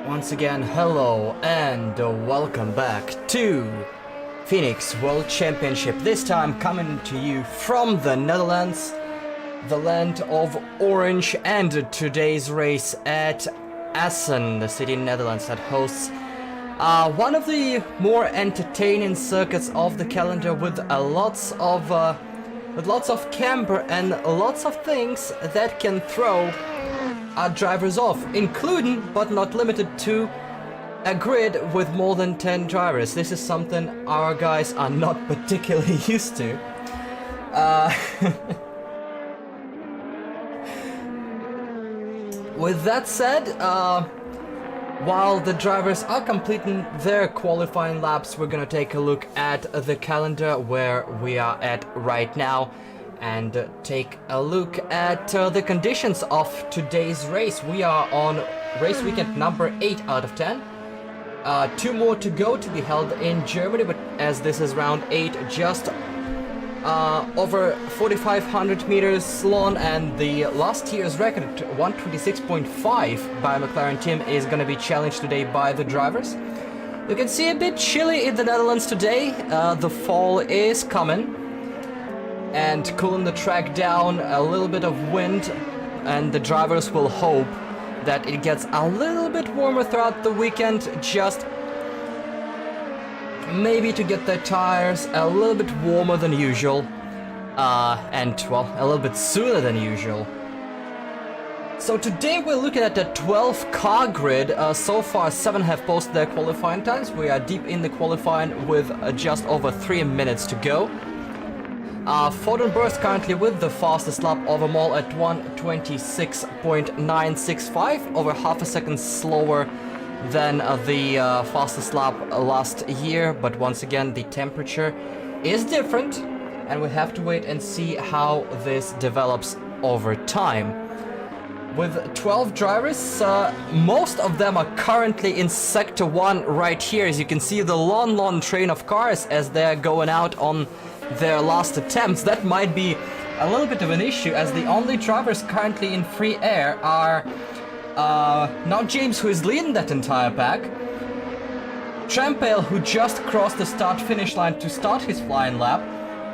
Once again, hello and welcome back to Phoenix World Championship. This time coming to you from the Netherlands, the land of orange, and today's race at Assen, the city in Netherlands that hosts one of the more entertaining circuits of the calendar with lots of camber and lots of things that can throw our drivers off, including but not limited to a grid with more than 10 drivers. This is something our guys are not particularly used to. With that said, while the drivers are completing their qualifying laps, we're gonna take a look at the calendar where we are at right now and take a look at the conditions of today's race. We are on race weekend number 8 out of 10. 2 more to go to be held in Germany, but as this is round 8, just over 4,500 meters long, and the last year's record 126.5 by McLaren team is going to be challenged today by the drivers. You can see a bit chilly in the Netherlands today. The fall is coming and cooling the track down, a little bit of wind, and the drivers will hope that it gets a little bit warmer throughout the weekend, just maybe to get their tires a little bit warmer than usual, and well, a little bit sooner than usual. So today we're looking at the 12 car grid. So far 7 have posted their qualifying times. We are deep in the qualifying with just over 3 minutes to go. Ford and Burst currently with the fastest lap of them all at 126.965, over half a second slower than the fastest lap last year, but once again the temperature is different and we have to wait and see how this develops over time. With 12 drivers, most of them are currently in Sector 1 right here. As you can see, the long train of cars as they're going out on their last attempts. That might be a little bit of an issue, as the only drivers currently in free air are now James, who is leading that entire pack, Trampale, who just crossed the start-finish line to start his flying lap,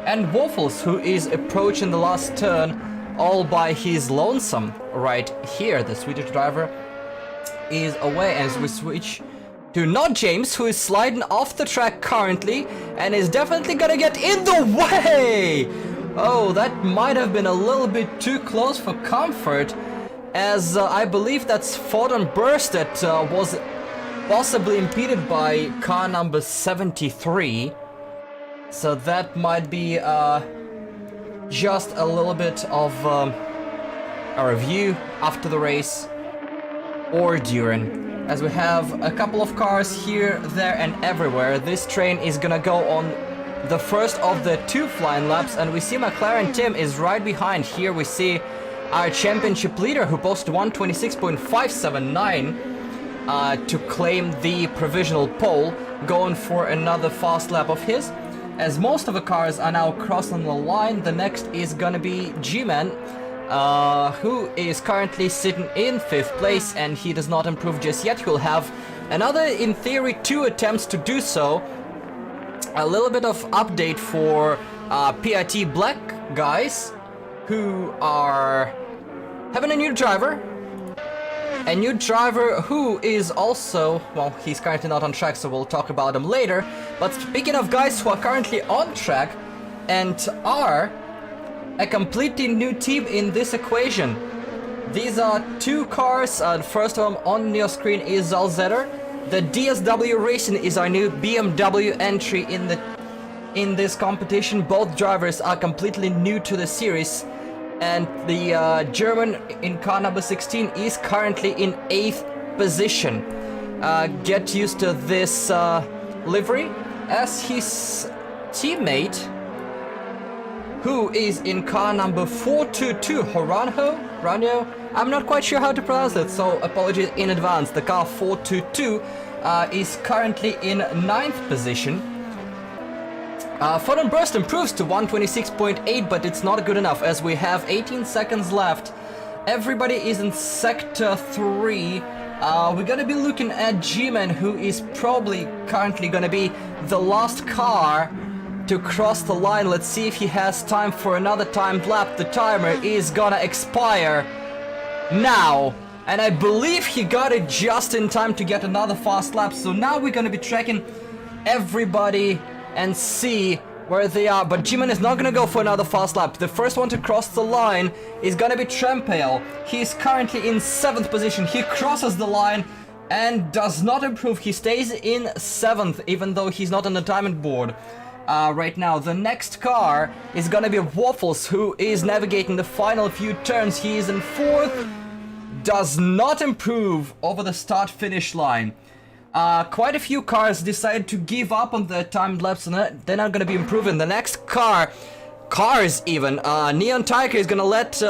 and Waffles, who is approaching the last turn all by his lonesome right here. The Swedish driver is away, and as we switch to not James, who is sliding off the track currently and is definitely gonna get in the way. Oh, that might have been a little bit too close for comfort, as I believe that's Ford and Burst that was possibly impeded by car number 73. So that might be just a little bit of a review after the race or during, as we have a couple of cars here, there and everywhere. This train is gonna go on the first of the 2 flying laps, and we see McLaren Tim is right behind. Here we see our championship leader, who posted 126.579 to claim the provisional pole, going for another fast lap of his. As most of the cars are now crossing the line, the next is gonna be G-Man, who is currently sitting in 5th place, and he does not improve just yet. He'll have another, in theory, 2 attempts to do so. A little bit of update for PIT Black guys, who are having a new driver. A new driver who is also, well, he's currently not on track, so we'll talk about him later. But speaking of guys who are currently on track and are a completely new team in this equation, these are 2 cars. The first of them on your screen is Zalzetter. The DSW Racing is our new BMW entry in this competition. Both drivers are completely new to the series, and the German in car number 16 is currently in 8th position. Get used to this livery, as his teammate, who is in car number 422, Horanho? I'm not quite sure how to pronounce it, so apologies in advance. The car 422 is currently in 9th position. Ford and Burst improves to 126.8, but it's not good enough, as we have 18 seconds left. Everybody is in Sector 3 We're gonna be looking at G-Man, who is probably currently gonna be the last car to cross the line. Let's see if he has time for another timed lap. The timer is gonna expire now, and I believe he got it just in time to get another fast lap. So now we're gonna be tracking everybody and see where they are. But G-Man is not gonna go for another fast lap. The first one to cross the line is gonna be Trampale. He is currently in 7th position. He crosses the line and does not improve. He stays in 7th, even though he's not on the timing board right now. The next car is gonna be Waffles, who is navigating the final few turns. He is in 4th, does not improve over the start-finish line. Quite a few cars decided to give up on their timed laps, and they're not gonna be improving. The next cars even, Neon Tiger is gonna let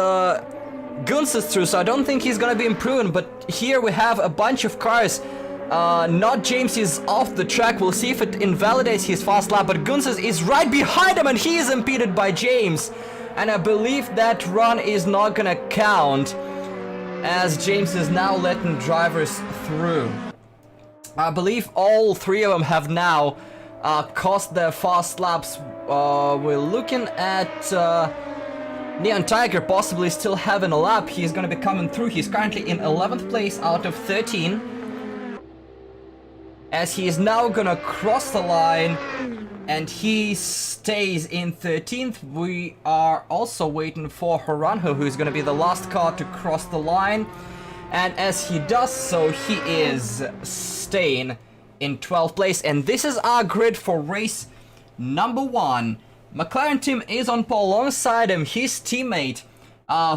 Gunses through, so I don't think he's gonna be improving. But here we have a bunch of cars. Not James is off the track. We'll see if it invalidates his fast lap, but Gunses is right behind him and he is impeded by James. And I believe that run is not gonna count, as James is now letting drivers through. I believe all 3 of them have now cost their fast laps. We're looking at Neon Tiger possibly still having a lap. He's gonna be coming through. He's currently in 11th place out of 13. As he is now gonna cross the line and he stays in 13th. We are also waiting for Haranho, who's gonna be the last car to cross the line. And as he does so, he is staying in 12th place. And this is our grid for race number 1. McLaren team is on pole. Alongside him, his teammate,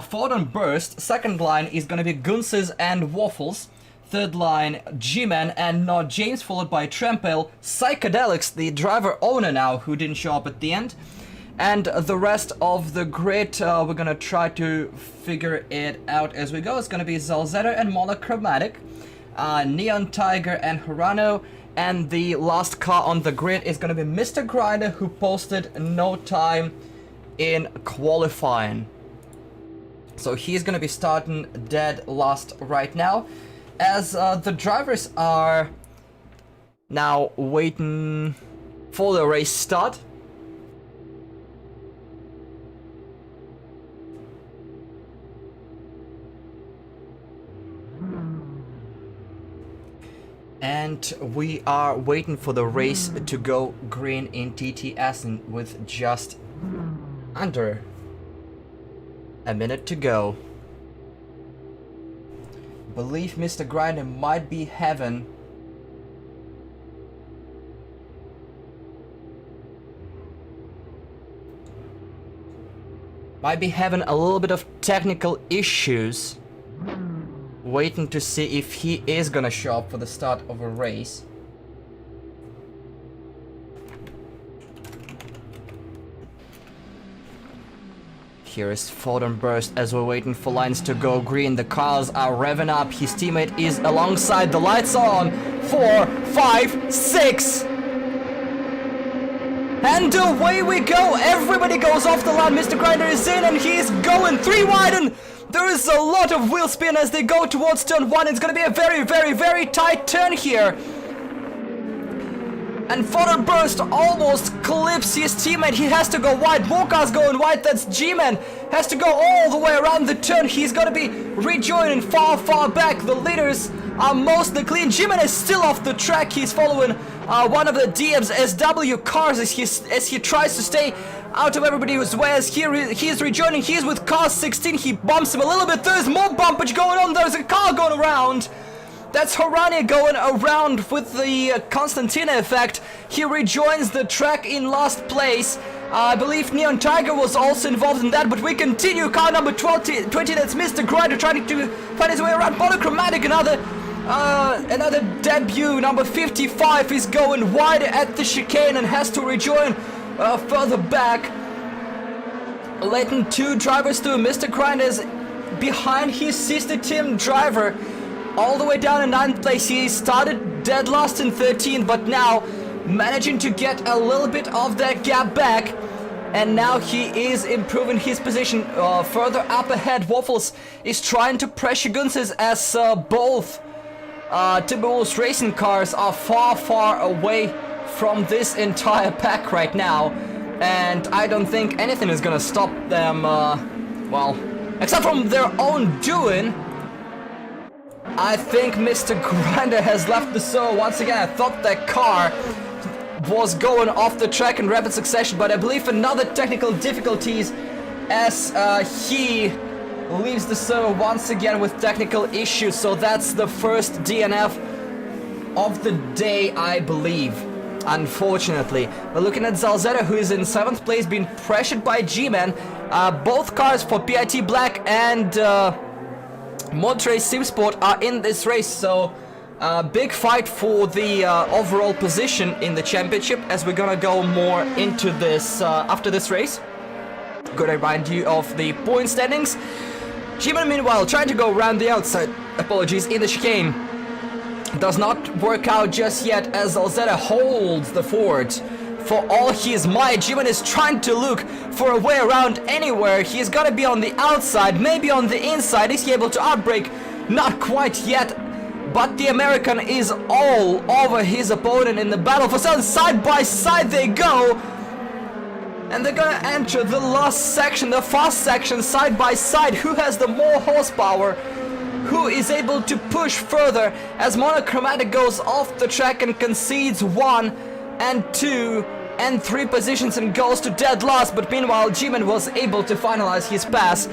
Ford and Burst. Second line is going to be Gunses and Waffles. Third line, G-Man and Not James, followed by Trampale. Psychedelics, the driver owner now, who didn't show up at the end. And the rest of the grid, we're gonna try to figure it out as we go. It's gonna be Zalzetta and Monochromatic, Neon Tiger and Harano, and the last car on the grid is gonna be Mr. Grinder, who posted no time in qualifying. So he's gonna be starting dead last right now, as the drivers are now waiting for the race start. And we are waiting for the race to go green in TT Assen with just under a minute to go. Believe Mr. Grinder might be having a little bit of technical issues. Waiting to see if he is gonna show up for the start of a race. Here is Ford and Burst as we're waiting for lines to go green. The cars are revving up. His teammate is alongside. The lights on. 4, 5, 6. And away we go. Everybody goes off the line. Mr. Grinder is in and he's going 3 wide, and there is a lot of wheel spin as they go towards turn 1. It's going to be a very, very, very tight turn here. And Fodder Burst almost clips his teammate. He has to go wide. More cars going wide. That's G-Man. Has to go all the way around the turn. He's going to be rejoining far, far back. The leaders are mostly clean. G-Man is still off the track. He's following one of the DM's SW cars as he tries to stay out of everybody's way. As he is rejoining. He's with car 16. He bumps him a little bit. There's more bumpage going on. There's a car going around. That's Horania going around with the Constantina effect. He rejoins the track in last place. I believe Neon Tiger was also involved in that, but we continue. Car number 20, that's Mr. Grinder trying to find his way around. Monochromatic, another debut. Number 55 is going wide at the chicane and has to rejoin further back. Letting 2 drivers through. Mr. Grinder is behind his sister team driver. All the way down in 9th place. He started dead last in 13th, but now managing to get a little bit of that gap back. And now he is improving his position further up ahead. Waffles is trying to pressure Gunses as both Timberwolves racing cars are far away from this entire pack right now, and I don't think anything is gonna stop them, well, except from their own doing. I think Mr. Grinder has left the show once again. I thought that car was going off the track in rapid succession, but I believe another technical difficulties as he leaves the server once again with technical issues. So that's the first DNF of the day, I believe, unfortunately. We're looking at Zalzetta, who is in 7th place, being pressured by G-Man. Both cars for PIT Black and Monterey Simsport are in this race, so big fight for the overall position in the championship, as we're gonna go more into this after this race. Gotta remind you of the point standings. G-Man, meanwhile, trying to go around the outside, apologies, in the chicane. Does not work out just yet as Zalzetta holds the fort for all his might. G-Man is trying to look for a way around anywhere. He's gotta be on the outside, maybe on the inside. Is he able to outbrake? Not quite yet. But the American is all over his opponent in the battle for second. Side by side they go. And they're gonna enter the last section, the fast section, side by side. Who has the more horsepower? Who is able to push further as Monochromatic goes off the track and concedes 1 and 2 and 3 positions and goes to dead last. But meanwhile, G-Man was able to finalize his pass,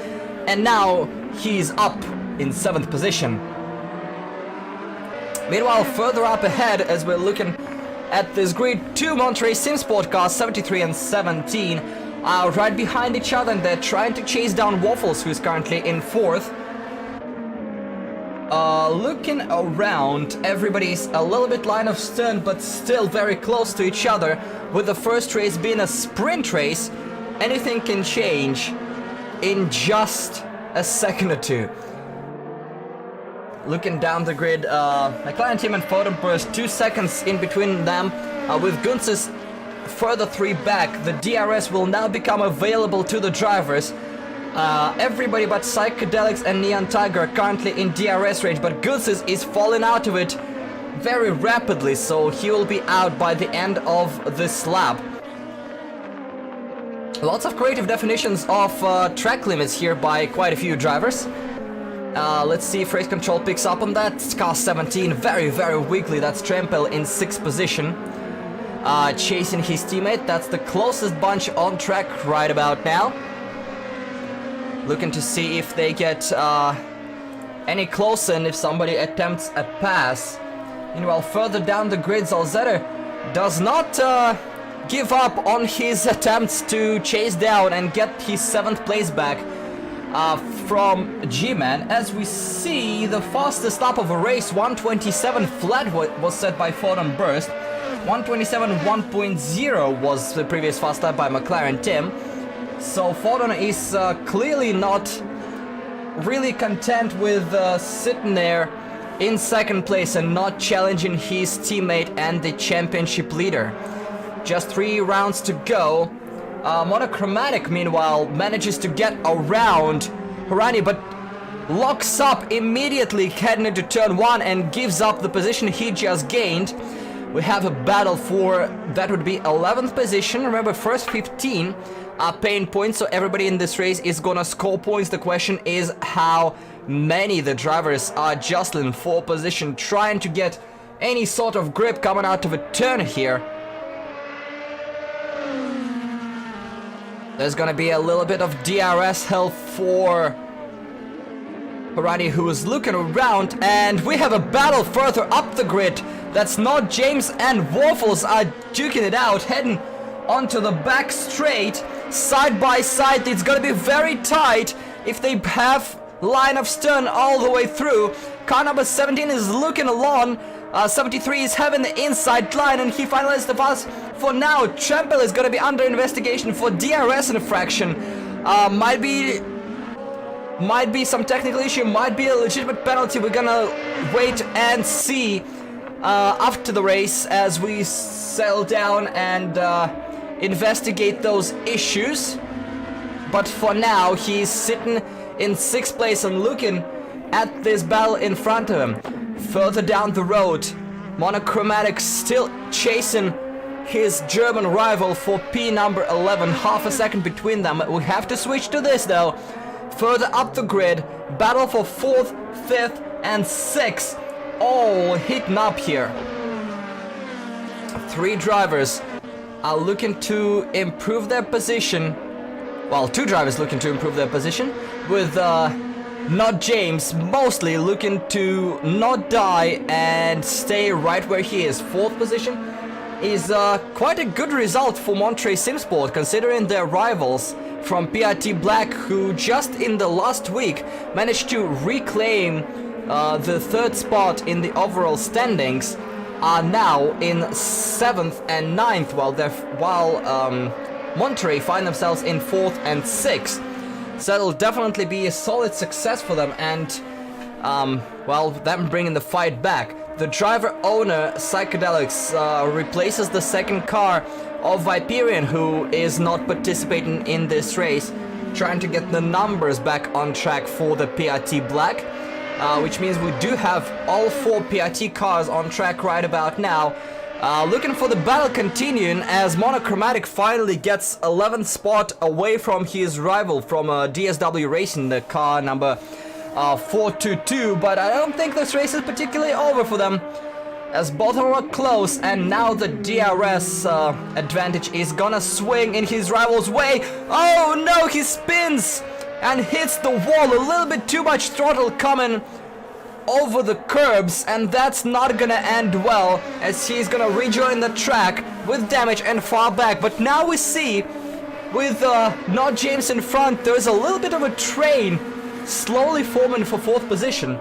and now he's up in 7th position. Meanwhile, further up ahead, as we're looking at this grid, 2 Monterey Simsport cars, 73 and 17, are right behind each other, and they're trying to chase down Waffles, who is currently in 4th. Looking around, everybody's a little bit line of stern, but still very close to each other. With the first race being a sprint race, anything can change in just a second or two. Looking down the grid, McLaren team and Photon Burst 2 seconds in between them, with Gunz's further 3 back. The DRS will now become available to the drivers. Everybody but Psychedelics and Neon Tiger are currently in DRS range, but Gunz's is falling out of it very rapidly, so he will be out by the end of this lap. Lots of creative definitions of track limits here by quite a few drivers. Let's see if Race Control picks up on that. Car 17, very weakly. That's Trempel in 6th position. Chasing his teammate. That's the closest bunch on track right about now. Looking to see if they get any closer and if somebody attempts a pass. Meanwhile, further down the grid, Zalzetta does not give up on his attempts to chase down and get his 7th place back from G-Man. As we see, the fastest lap of a race, 1:27 flat was set by Photon Burst. 1:27 1.0 was the previous fast lap by McLaren Tim. So Photon is clearly not really content with sitting there in 2nd place and not challenging his teammate and the championship leader. Just 3 rounds to go. Monochromatic, meanwhile, manages to get around Harani, but locks up immediately heading into turn 1 and gives up the position he just gained. We have a battle for, that would be 11th position. Remember, first 15 are paying points, so everybody in this race is gonna score points. The question is how many the drivers are jostling for position, trying to get any sort of grip coming out of a turn here. There's gonna be a little bit of DRS help for Harani, who is looking around, and we have a battle further up the grid. That's not James and Waffles are duking it out, heading onto the back straight, side by side. It's gonna be very tight if they have line of stern all the way through. Car number 17 is looking along. 73 is having the inside line, and he finalized the pass. For now, Trempel is gonna be under investigation for DRS infraction. Might be some technical issue, might be a legitimate penalty. We're gonna wait and see after the race as we settle down and investigate those issues. But for now, he's sitting in 6th place and looking at this battle in front of him. Further down the road, Monochromatic still chasing his German rival for P number 11, half a second between them. We have to switch to this though. Further up the grid, battle for 4th, 5th and 6th, all heating up here. 3 drivers are looking to improve their position. Well, 2 drivers looking to improve their position, with not James mostly looking to not die and stay right where he is. 4th position is quite a good result for Monterey Simsport, considering their rivals from PRT Black, who just in the last week managed to reclaim the 3rd spot in the overall standings, are now in 7th and 9th, while Monterey find themselves in 4th and 6th. So it'll definitely be a solid success for them, and well, them bringing the fight back. The driver owner Psychedelics replaces the 2nd car of Viperian, who is not participating in this race, trying to get the numbers back on track for the PRT Black, which means we do have all 4 PRT cars on track right about now. Looking for the battle continuing as Monochromatic finally gets 11th spot away from his rival from DSW Racing, the car number 422, but I don't think this race is particularly over for them, as both of them are close, and now the DRS advantage is gonna swing in his rival's way. Oh no, he spins and hits the wall, a little bit too much throttle coming over the curbs, and that's not gonna end well, as he's gonna rejoin the track with damage and far back. But now we see, with not James in front, there's a little bit of a train slowly forming for 4th position.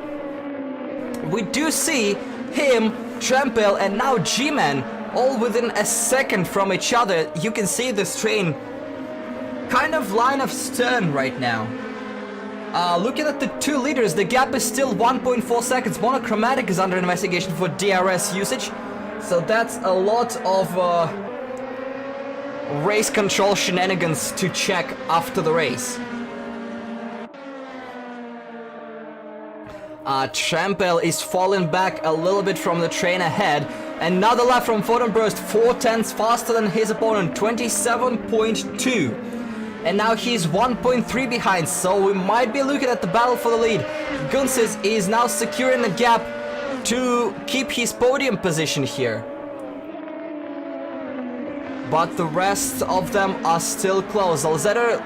We do see him, Trampel, and now G-Man all within a second from each other. You can see this train kind of line of stern right now. Looking at the 2 leaders, the gap is still 1.4 seconds. Monochromatic is under investigation for DRS usage, so that's a lot of race control shenanigans to check after the race. Trampel is falling back a little bit from the train ahead. Another lap from Photonburst, 4/10 faster than his opponent, 27.2. And now he's 1.3 behind, so we might be looking at the battle for the lead. Gunsis is now securing the gap to keep his podium position here. But the rest of them are still close. Alzetter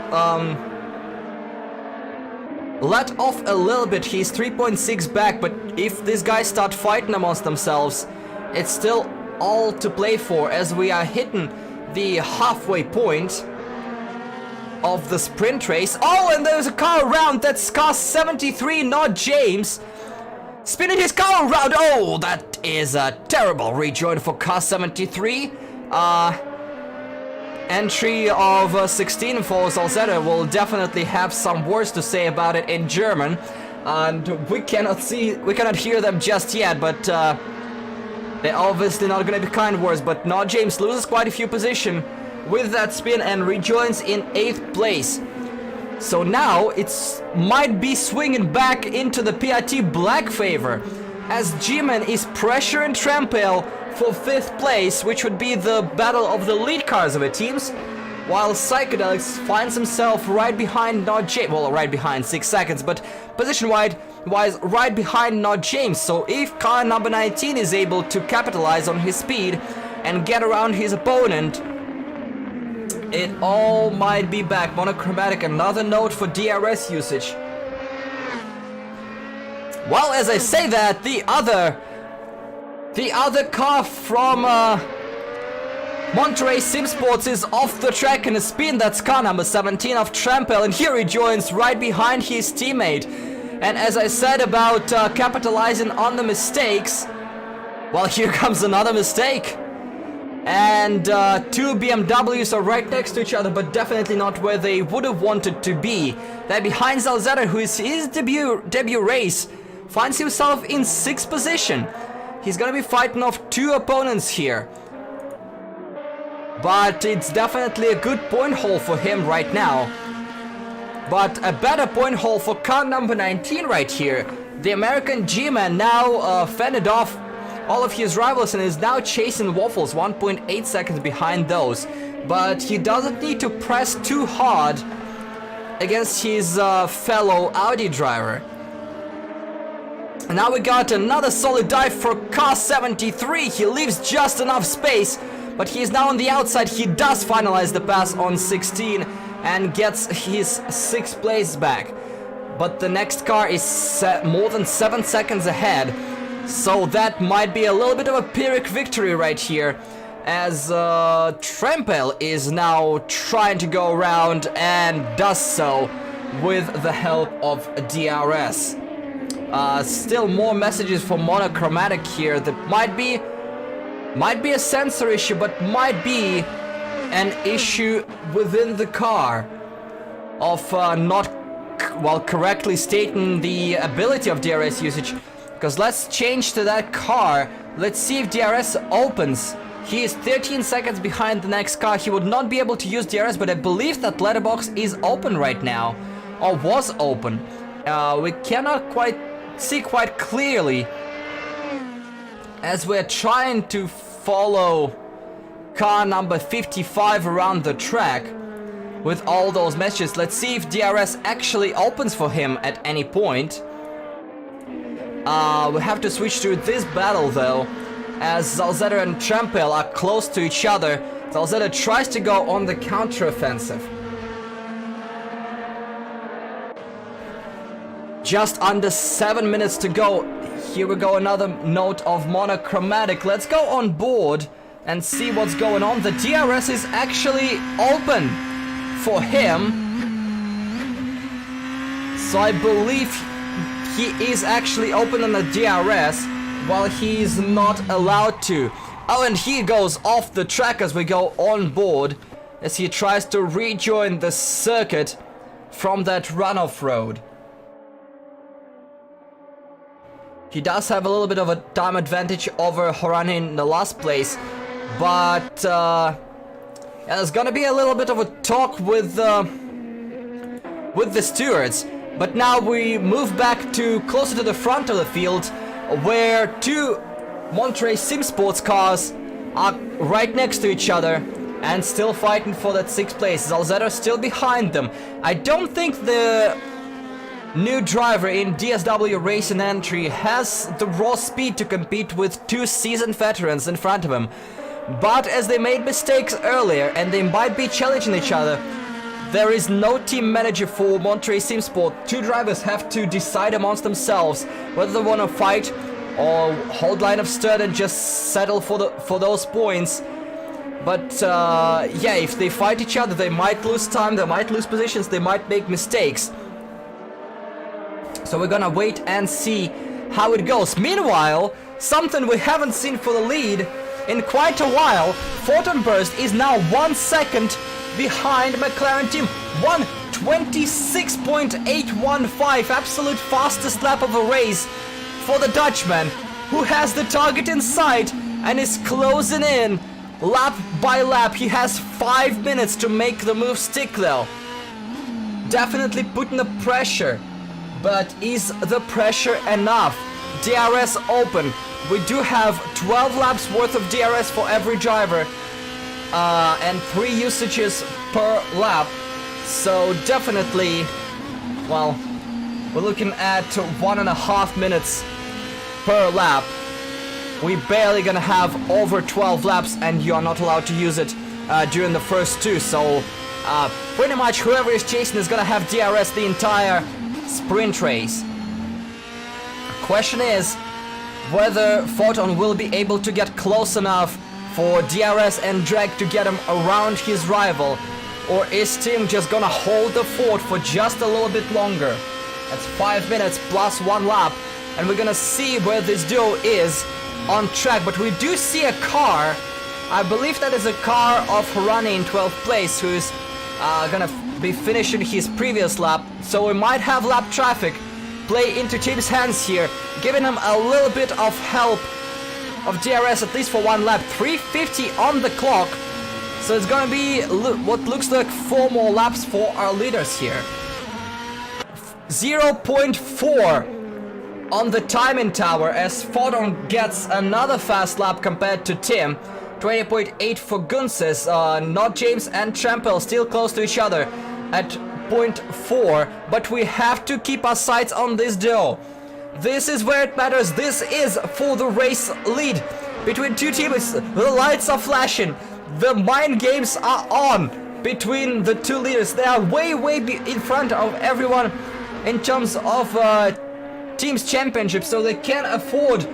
let off a little bit, he's 3.6 back, but if these guys start fighting amongst themselves, it's still all to play for, as we are hitting the halfway point of the sprint race. Oh, and there's a car around, that's car 73, not James, spinning his car around. Oh, that is a terrible rejoin for car 73. Entry of 16 for Salzetta will definitely have some words to say about it in German, and we cannot hear them just yet, but they're obviously not going to be kind words. But now James loses quite a few position with that spin and rejoins in 8th place. So now it's might be swinging back into the PRT Black favor, as G-Man is pressuring Trampel for 5th place, which would be the battle of the lead cars of the teams, while Psychedelics finds himself right behind Not James. Well, right behind 6 seconds, but position-wise right behind Not James. So if car number 19 is able to capitalize on his speed and get around his opponent, it all might be back. Monochromatic, another note for DRS usage. Well, as I say that, the other car from Monterey Simsports is off the track in a spin. That's car number 17 of Trampel, and here he joins right behind his teammate. And as I said about capitalizing on the mistakes, well, here comes another mistake. And 2 BMWs are right next to each other, but definitely not where they would have wanted to be. They're behind Zalzetta, who is his debut race, finds himself in 6th position. He's gonna be fighting off 2 opponents here, but it's definitely a good point haul for him right now. But a better point haul for car number 19 right here, The American G-Man now fended off all of his rivals and is now chasing Waffles, 1.8 seconds behind those. But he doesn't need to press too hard against his fellow Audi driver. And now we got another solid dive for car 73. He leaves just enough space, but he is now on the outside. He does finalize the pass on 16 and gets his 6th place back. But the next car is more than 7 seconds ahead, so that might be a little bit of a Pyrrhic victory right here, as Trempel is now trying to go around and does so with the help of DRS. Still more messages for Monochromatic here. That might be a sensor issue, but might be an issue within the car of not correctly stating the ability of DRS usage. Because let's change to that car. Let's see if DRS opens. He is 13 seconds behind the next car. He would not be able to use DRS, but I believe that letterbox is open right now, or was open. We cannot quite see quite clearly, as we're trying to follow car number 55 around the track with all those messages. Let's see if DRS actually opens for him at any point. We have to switch to this battle though, as Zalzetta and Trempel are close to each other. Zalzetta tries to go on the counter-offensive. Just under 7 minutes to go. Here we go, another note of Monochromatic. Let's go on board and see what's going on. The DRS is actually open for him, so I believe he is actually open on the DRS while he's not allowed to. Oh, and he goes off the track as we go on board, as he tries to rejoin the circuit from that runoff road. He does have a little bit of a time advantage over Horani in the last place, but yeah, there's gonna be a little bit of a talk with the stewards. But now we move back to closer to the front of the field, where two Monterey Sim Sports cars are right next to each other and still fighting for that 6th place. Zalzetta still behind them. I don't think the new driver in DSW Racing Entry has the raw speed to compete with two seasoned veterans in front of him. But as they made mistakes earlier and they might be challenging each other, there is no team manager for Monterey Sim Sport. Two drivers have to decide amongst themselves whether they want to fight or hold line of stern and just settle for those points. But yeah, if they fight each other, they might lose time, they might lose positions, they might make mistakes. So we're gonna wait and see how it goes. Meanwhile, something we haven't seen for the lead in quite a while, Photon Burst is now 1 second behind McLaren team. 1:26.815, absolute fastest lap of a race for the Dutchman, who has the target in sight and is closing in lap by lap. He has 5 minutes to make the move stick though. Definitely putting the pressure, but is the pressure enough? DRS open. We do have 12 laps worth of DRS for every driver, and 3 usages per lap. So definitely, well, we're looking at 1.5 minutes per lap. We barely gonna have over 12 laps, and you're not allowed to use it during the first 2. So pretty much whoever is chasing is gonna have DRS the entire sprint race. Question is whether Photon will be able to get close enough for DRS and drag to get him around his rival, or is Tim just gonna hold the fort for just a little bit longer? That's 5 minutes plus 1 lap, and we're gonna see where this duo is on track. But we do see a car, I believe that is a car of Horani in 12th place, who is gonna be finishing his previous lap. So we might have lap traffic play into Tim's hands here, giving him a little bit of help of DRS, at least for 1 lap. 3:50 on the clock, so it's gonna be what looks like 4 more laps for our leaders here. 0.4 on the timing tower as Fodon gets another fast lap compared to Tim. 20.8 for Gunses. Not James and Trampel still close to each other at 0.4, but we have to keep our sights on this duo. This is where it matters. This is for the race lead between two teams. The lights are flashing. The mind games are on between the two leaders. They are way in front of everyone in terms of teams championship, so they can afford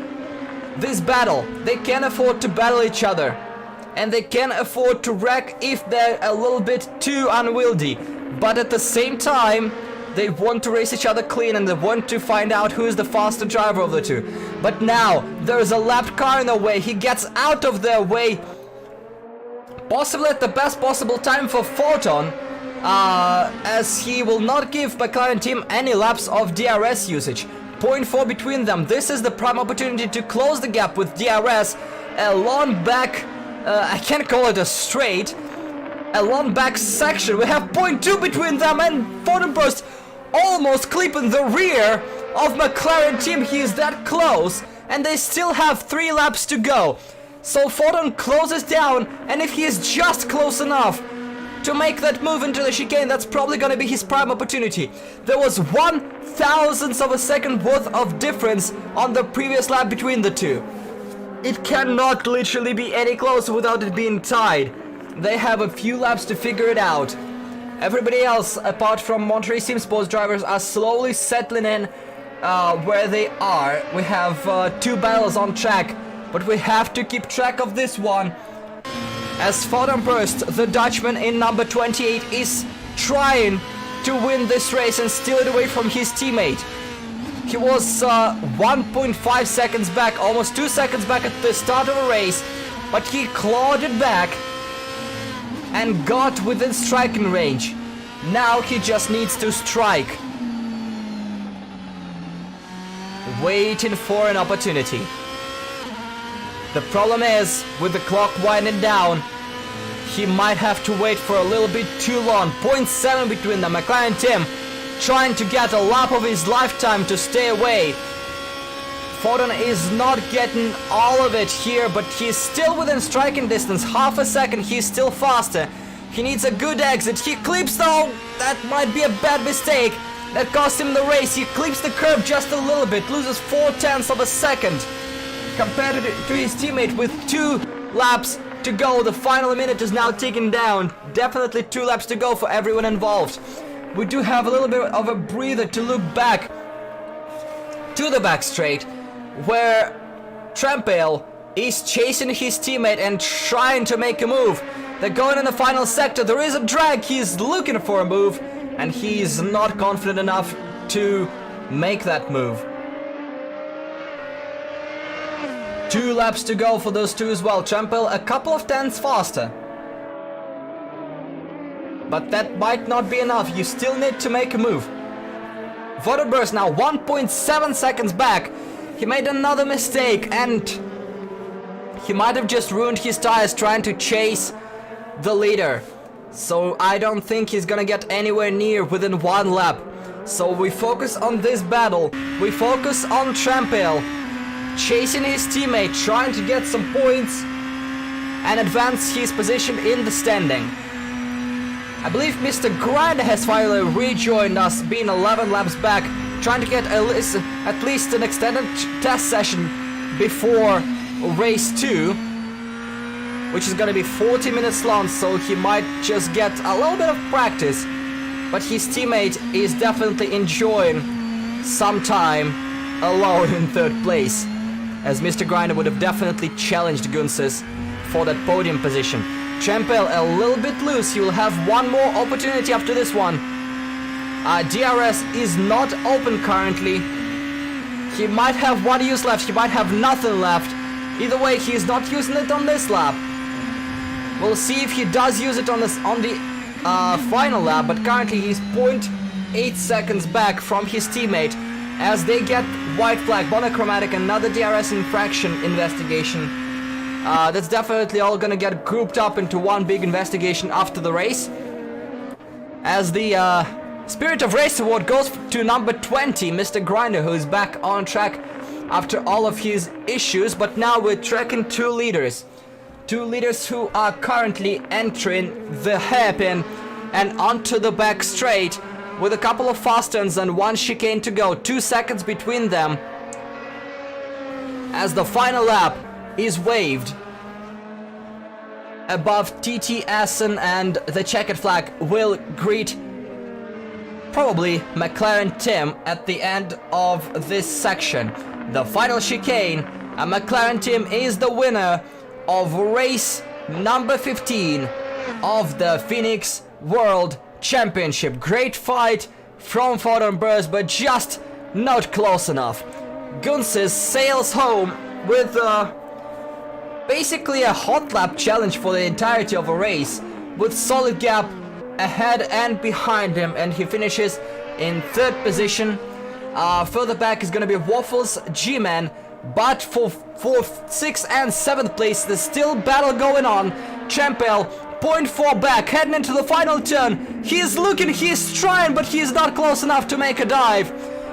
this battle. They can afford to battle each other, and they can afford to wreck if they're a little bit too unwieldy. But at the same time, they want to race each other clean, and they want to find out who is the faster driver of the two. But now there's a lapped car in the way. He gets out of their way, possibly at the best possible time for Photon, as he will not give McLaren team any laps of DRS usage. 0.4 between them. This is the prime opportunity to close the gap with DRS. A long back, I can't call it a straight, a long back section. We have 0.2 between them, and Fordenburst almost clipping the rear of McLaren team. He is that close, and they still have 3 laps to go. So Fodon closes down, and if he is just close enough to make that move into the chicane, that's probably gonna be his prime opportunity. There was 1/1000th of a second worth of difference on the previous lap between the two. It cannot literally be any closer without it being tied. They have a few laps to figure it out. Everybody else, apart from Monterey Sim Sports drivers, are slowly settling in where they are. We have 2 battles on track, but we have to keep track of this one. As Fordenburst, the Dutchman in number 28, is trying to win this race and steal it away from his teammate. He was 1.5 seconds back, almost 2 seconds back at the start of a race, but he clawed it back and got within striking range. Now he just needs to strike. Waiting for an opportunity. The problem is, with the clock winding down, he might have to wait for a little bit too long. 0.7 between them. McLaren Tim trying to get a lap of his lifetime to stay away. Fodon is not getting all of it here, but he's still within striking distance. Half a second, he's still faster. He needs a good exit. He clips though. That might be a bad mistake. That cost him the race. He clips the curb just a little bit. Loses 0.4 of a second. Compared to his teammate with 2 laps to go. The final minute is now ticking down. Definitely 2 laps to go for everyone involved. We do have a little bit of a breather to look back to the back straight, where Trampel is chasing his teammate and trying to make a move. They're going in the final sector. There is a drag. He's looking for a move, and he's not confident enough to make that move. 2 laps to go for those two as well. Trampel a couple of tenths faster. But that might not be enough. You still need to make a move. Fordenburst now 1.7 seconds back. He made another mistake, and he might have just ruined his tires trying to chase the leader. So I don't think he's gonna get anywhere near within 1 lap. So we focus on this battle. We focus on Trampel chasing his teammate, trying to get some points and advance his position in the standing. I believe Mr. Grinder has finally rejoined us, being 11 laps back, trying to get at least an extended test session before race 2, which is going to be 40 minutes long, so he might just get a little bit of practice. But his teammate is definitely enjoying some time alone in 3rd place, as Mr. Grinder would have definitely challenged Gunses for that podium position. Trampel a little bit loose. He will have 1 more opportunity after this one. DRS is not open currently. He might have 1 use left. He might have nothing left. Either way, he is not using it on this lap. We'll see if he does use it on the final lap, but currently he's 0.8 seconds back from his teammate as they get white flag, monochromatic, another DRS infraction investigation. That's definitely all gonna get grouped up into one big investigation after the race, as the Spirit of Race Award goes to number 20, Mr. Grinder, who's back on track after all of his issues, but now we're tracking two leaders. Two leaders who are currently entering the hairpin and onto the back straight with a couple of fast turns and one chicane to go. 2 seconds between them as the final lap is waved above TT Assen, and the checkered flag will greet probably McLaren Tim at the end of this section. The final chicane, and McLaren Tim is the winner of race number 15 of the Phoenix World Championship. Great fight from Fordham Burrs, but just not close enough. Gunsis sails home with basically a hot lap challenge for the entirety of a race, with solid gap ahead and behind him, and he finishes in 3rd position. Further back is going to be Waffles, G-Man, but for 4th, 6th and 7th place there's still battle going on. Champel 0.4 back, heading into the final turn. He's trying, but he's not close enough to make a dive,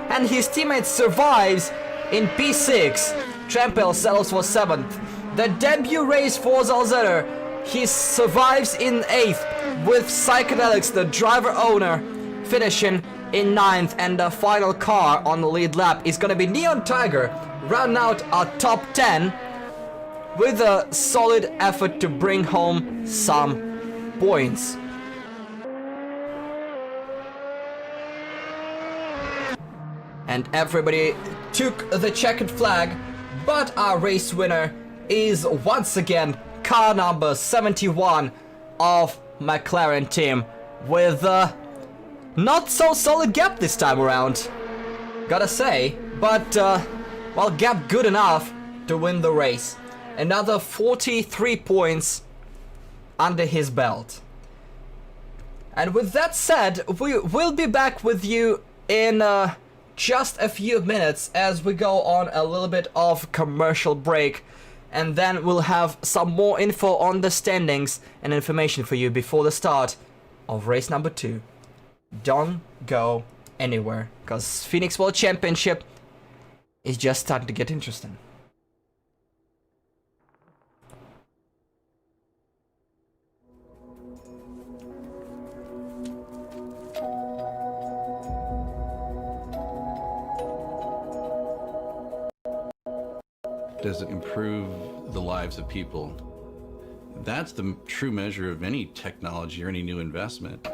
and his teammate survives in P6. Champel settles for 7th. The debut race for Zalzetter, he survives in 8th, with Psychedelics, the driver owner, finishing in 9th, and the final car on the lead lap is gonna be Neon Tiger, round out our top 10 with a solid effort to bring home some points. And everybody took the checkered flag, but our race winner is once again car number 71 of McLaren Team, with a not so solid gap this time around, gotta say, but well, gap good enough to win the race. Another 43 points under his belt. And with that said, we will be back with you in just a few minutes as we go on a little bit of commercial break, and then we'll have some more info on the standings and information for you before the start of race number 2. Don't go anywhere, because Phoenix World Championship is just starting to get interesting. Does it improve the lives of people? That's the true measure of any technology or any new investment.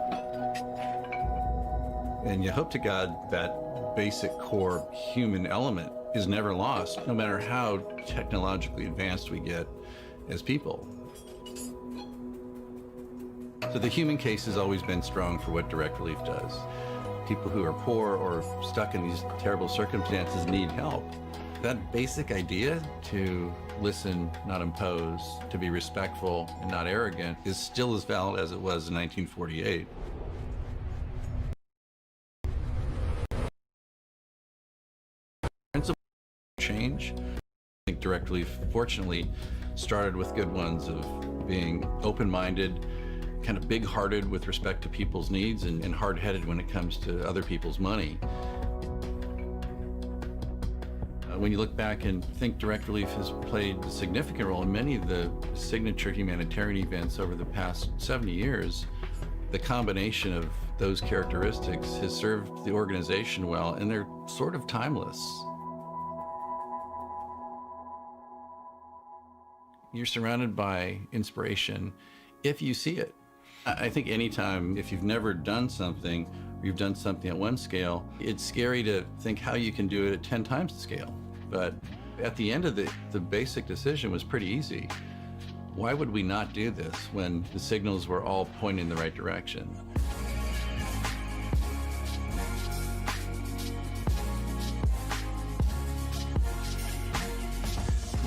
And you hope to God that basic core human element is never lost, no matter how technologically advanced we get as people. So the human case has always been strong for what direct relief does. People who are poor or stuck in these terrible circumstances need help. That basic idea to listen, not impose, to be respectful and not arrogant is still as valid as it was in 1948. Principle change. I think direct relief, fortunately, started with good ones of being open-minded, kind of big-hearted with respect to people's needs, and hard-headed when it comes to other people's money. When you look back and think direct relief has played a significant role in many of the signature humanitarian events over the past 70 years, the combination of those characteristics has served the organization well, and they're sort of timeless. You're surrounded by inspiration if you see it. I think anytime, if you've never done something, or you've done something at one scale, it's scary to think how you can do it at 10 times the scale. But at the end of the basic decision was pretty easy. Why would we not do this when the signals were all pointing in the right direction?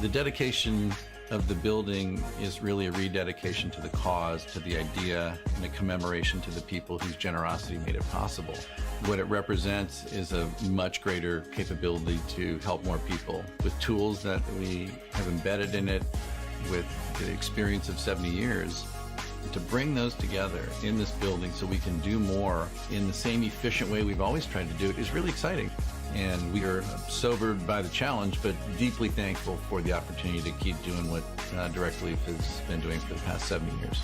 The dedication of the building is really a rededication to the cause, to the idea, and a commemoration to the people whose generosity made it possible. What it represents is a much greater capability to help more people with tools that we have embedded in it, with the experience of 70 years. To bring those together in this building so we can do more in the same efficient way we've always tried to do it is really exciting. And we are sobered by the challenge, but deeply thankful for the opportunity to keep doing what Direct Relief has been doing for the past 70 years.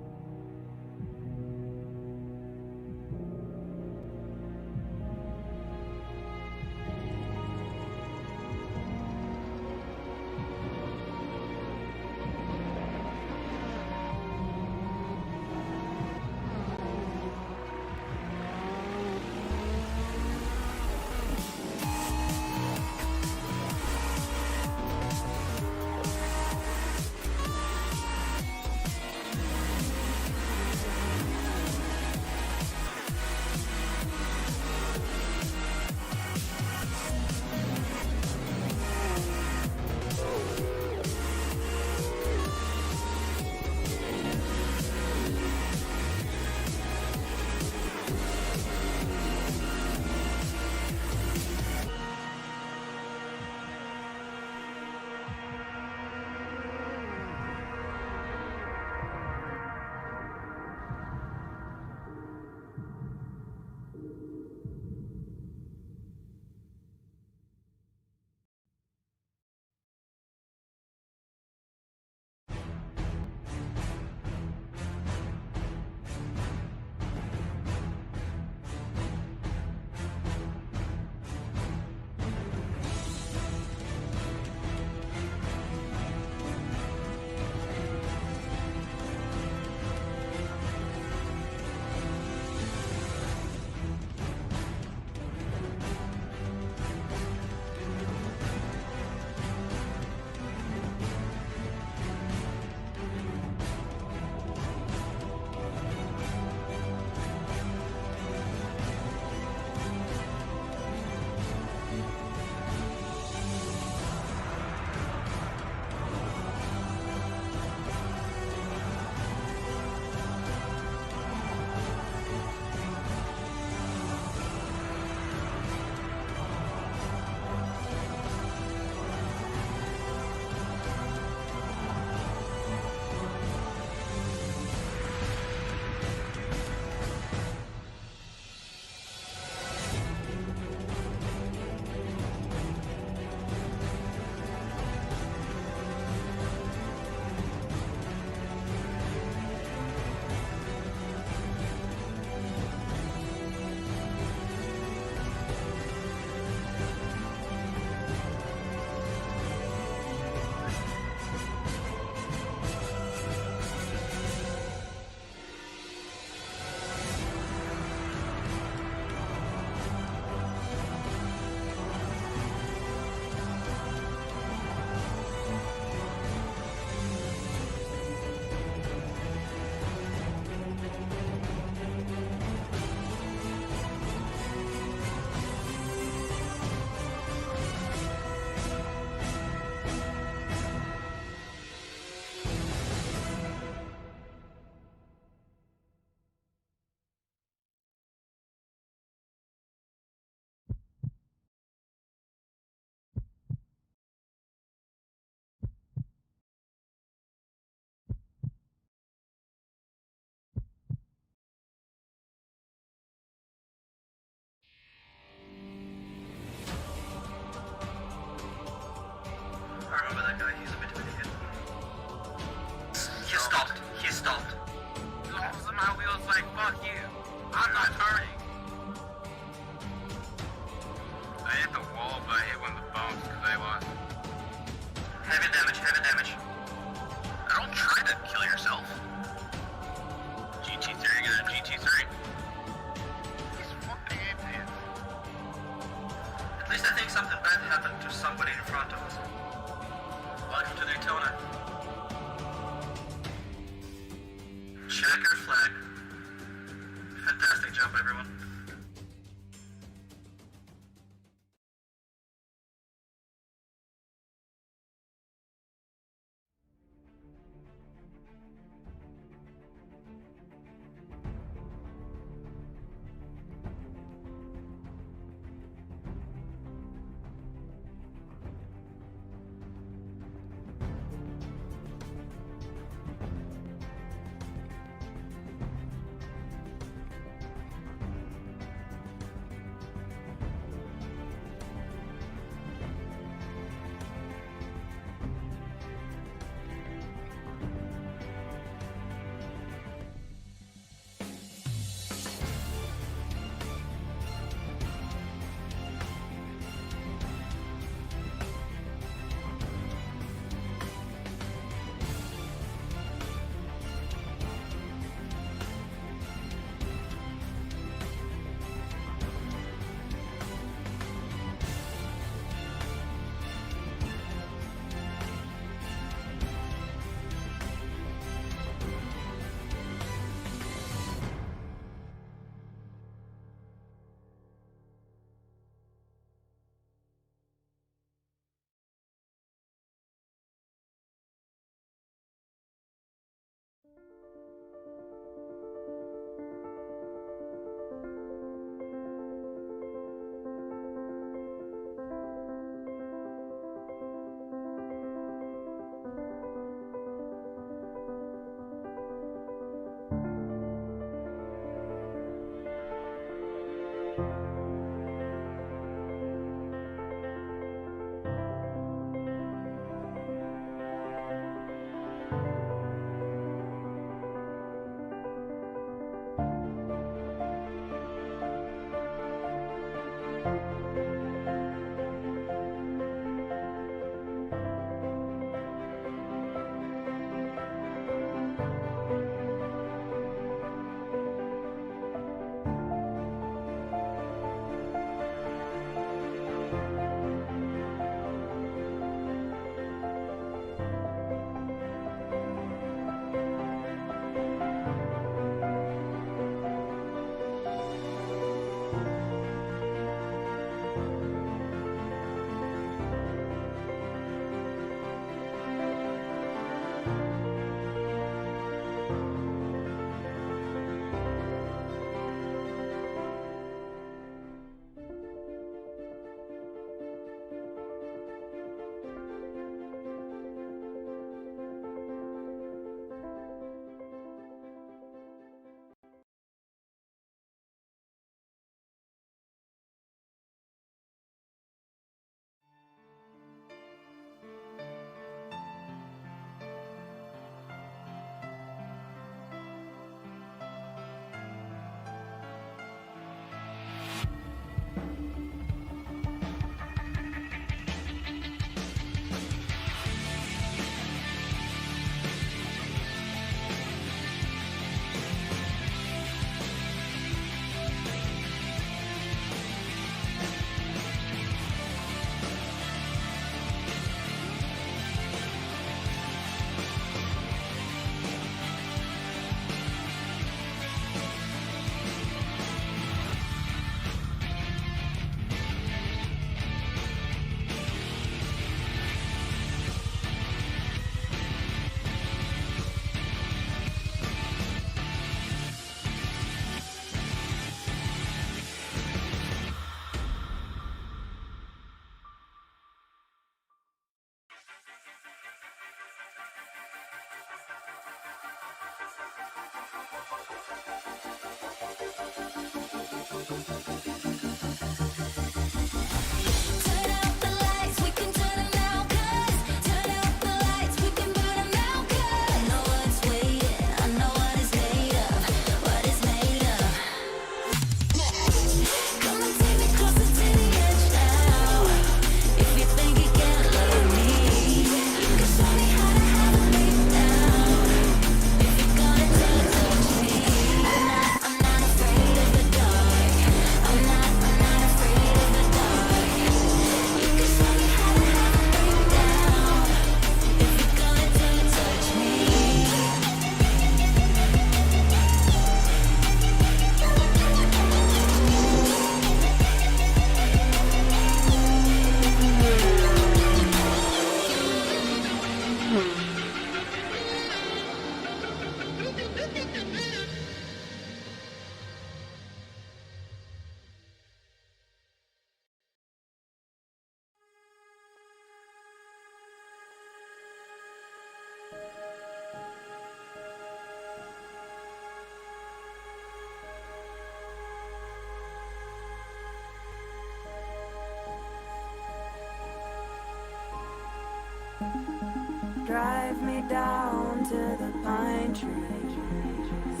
Drive me down to the pine trees,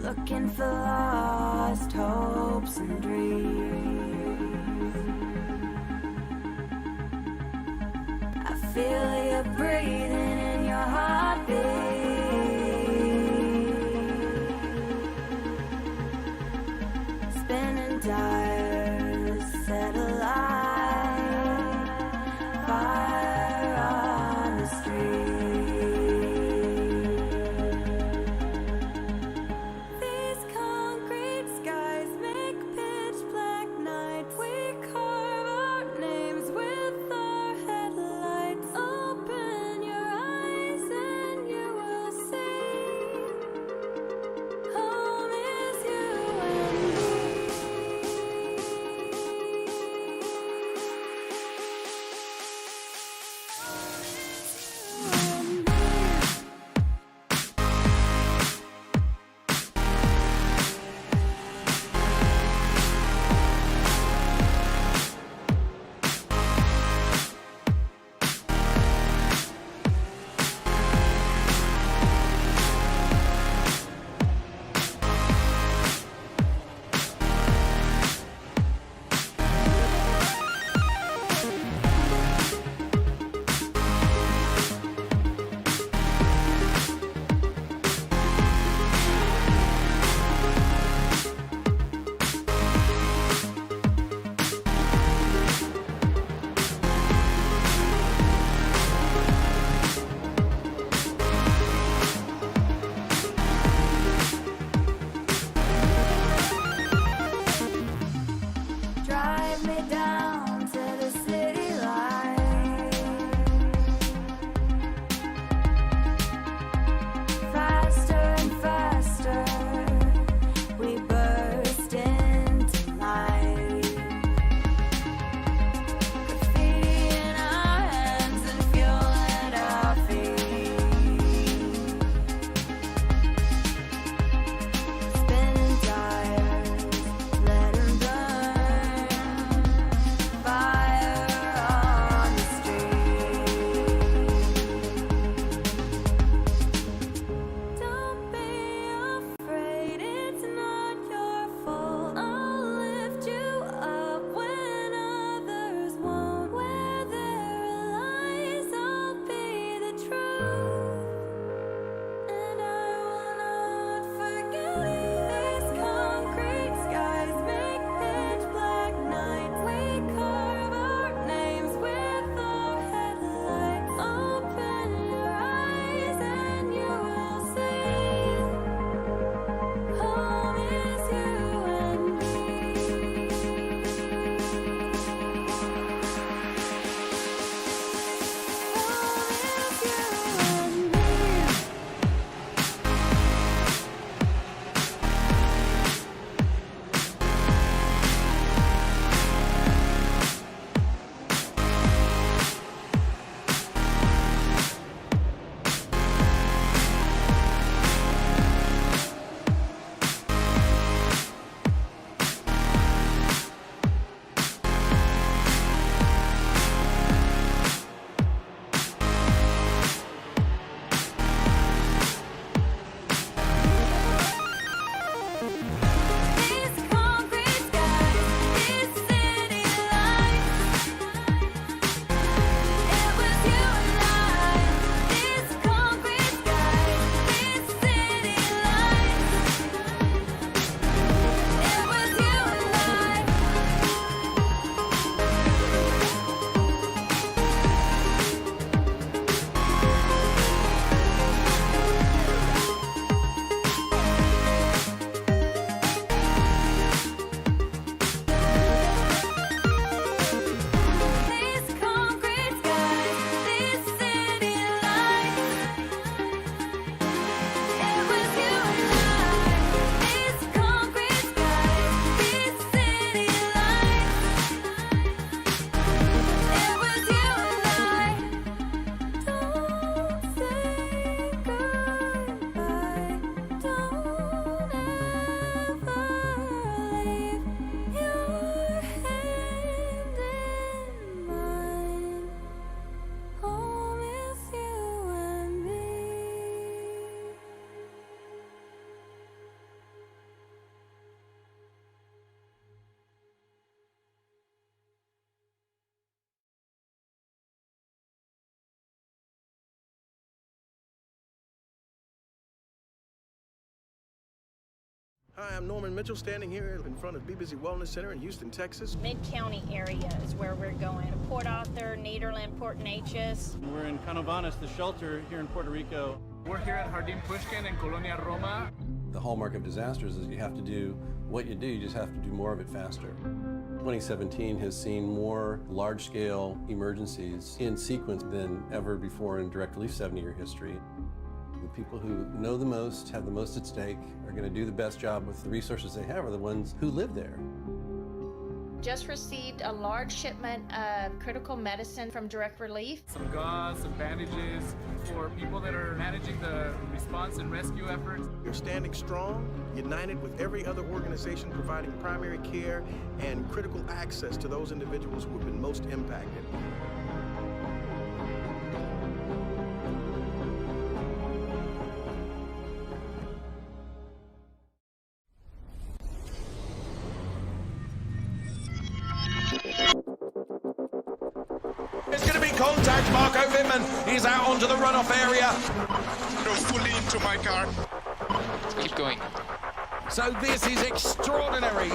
looking for lost hopes and dreams. I feel you breathing in your heartbeat, spinning tires set alight, fire on the street. These concrete skies make pitch black nights. We carve our names with our headlights. Open your eyes and you will Hi, I'm Norman Mitchell, standing here in front of BBC Wellness Center in Houston, Texas. Mid-County area is where we're going. Port Arthur, Nederland, Port Neches. We're in Canovanas, the shelter here in Puerto Rico. We're here at Jardín Pushkin in Colonia Roma. The hallmark of disasters is you have to do what you do, you just have to do more of it faster. 2017 has seen more large-scale emergencies in sequence than ever before in direct relief 70-year history. The people who know the most, have the most at stake, are going to do the best job with the resources they have are the ones who live there. Just received a large shipment of critical medicine from Direct Relief. Some gauze, some bandages for people that are managing the response and rescue efforts. You're standing strong, united with every other organization providing primary care and critical access to those individuals who have been most impacted. It's going to be contact. Marco Wittmann. He's out onto the runoff area. Go fully into my car. Keep going. So this is extraordinary.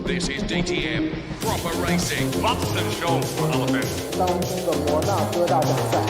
This is DTM, proper racing. Bumps and show for elephant. 当今的摩纳哥大奖赛。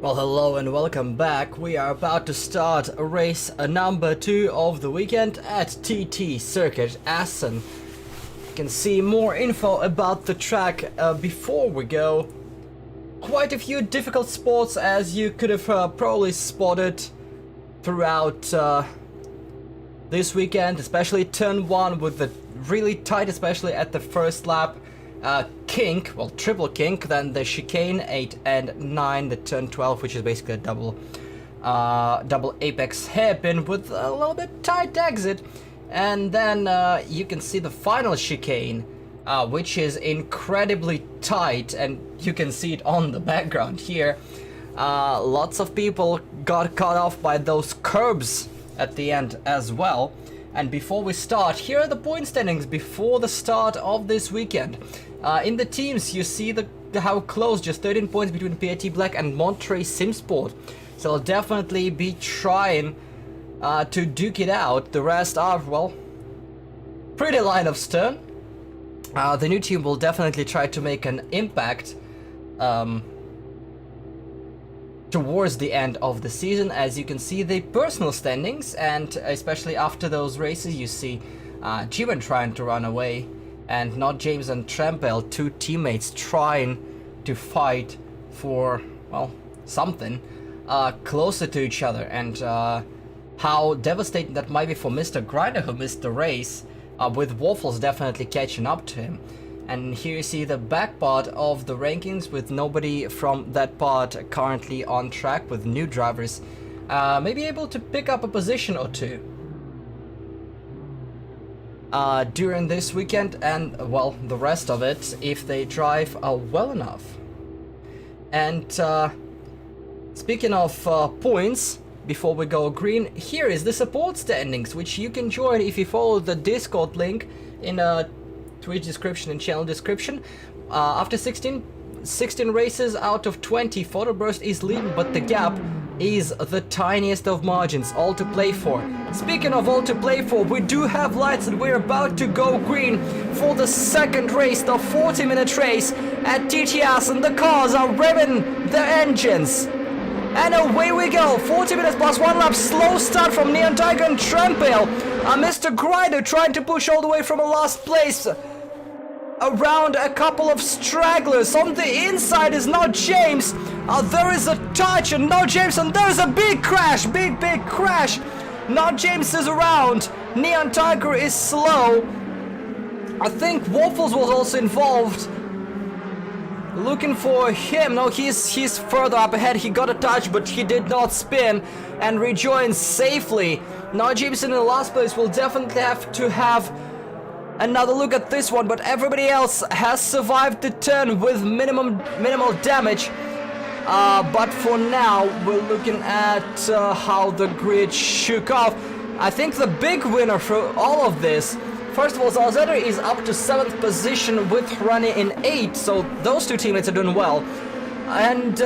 Well, hello and welcome back. We are about to start race number 2 of the weekend at TT Circuit Assen. You can see more info about the track before we go. Quite a few difficult spots, as you could have probably spotted throughout this weekend, especially turn 1 with the really tight, especially at the first lap. Kink, well, triple kink, then the chicane 8 and 9, the turn 12, which is basically a double apex hairpin with a little bit tight exit, and then you can see the final chicane, which is incredibly tight, and you can see it on the background here. Lots of people got caught off by those curbs at the end as well. And before we start, here are the point standings before the start of this weekend. In the teams, you see how close, just 13 points between PAT Black and Monterey Simsport. So they'll definitely be trying to duke it out. The rest are, well, pretty line of stern. The new team will definitely try to make an impact towards the end of the season. As you can see the personal standings, and especially after those races, you see G-Man trying to run away, and Not James and Trampel, two teammates trying to fight for, well, something closer to each other. And how devastating that might be for Mr. Grinder, who missed the race, with Waffles definitely catching up to him. And here you see the back part of the rankings, with nobody from that part currently on track, with new drivers maybe able to pick up a position or two. during this weekend and, well, the rest of it if they drive well enough. And speaking of points, before we go green, here is the support standings, which you can join if you follow the Discord link in Twitch description and channel description. After 16 races out of 20, Photoburst is leading, but the gap is the tiniest of margins, all to play for. Speaking of all to play for, we do have lights and we're about to go green for the second race, the 40-minute race at TT Assen. The cars are revving their engines. And away we go, 40 minutes plus 1 lap, slow start from Neon Tiger and Trampale. Mr. Grider trying to push all the way from a last place. Around a couple of stragglers. On the inside is Not James. There is a touch and Not James, and there is a big crash, big crash. Not James is around. Neon Tiger is slow. I think Waffles was also involved. Looking for him. No, he's further up ahead. He got a touch, but he did not spin and rejoin safely. Not James in the last place will definitely have to have another look at this one, but everybody else has survived the turn with minimal damage. But for now, we're looking at how the grid shook off. I think the big winner for all of this, first of all, Zalzetter is up to 7th position with Hrani in 8, so those two teammates are doing well. And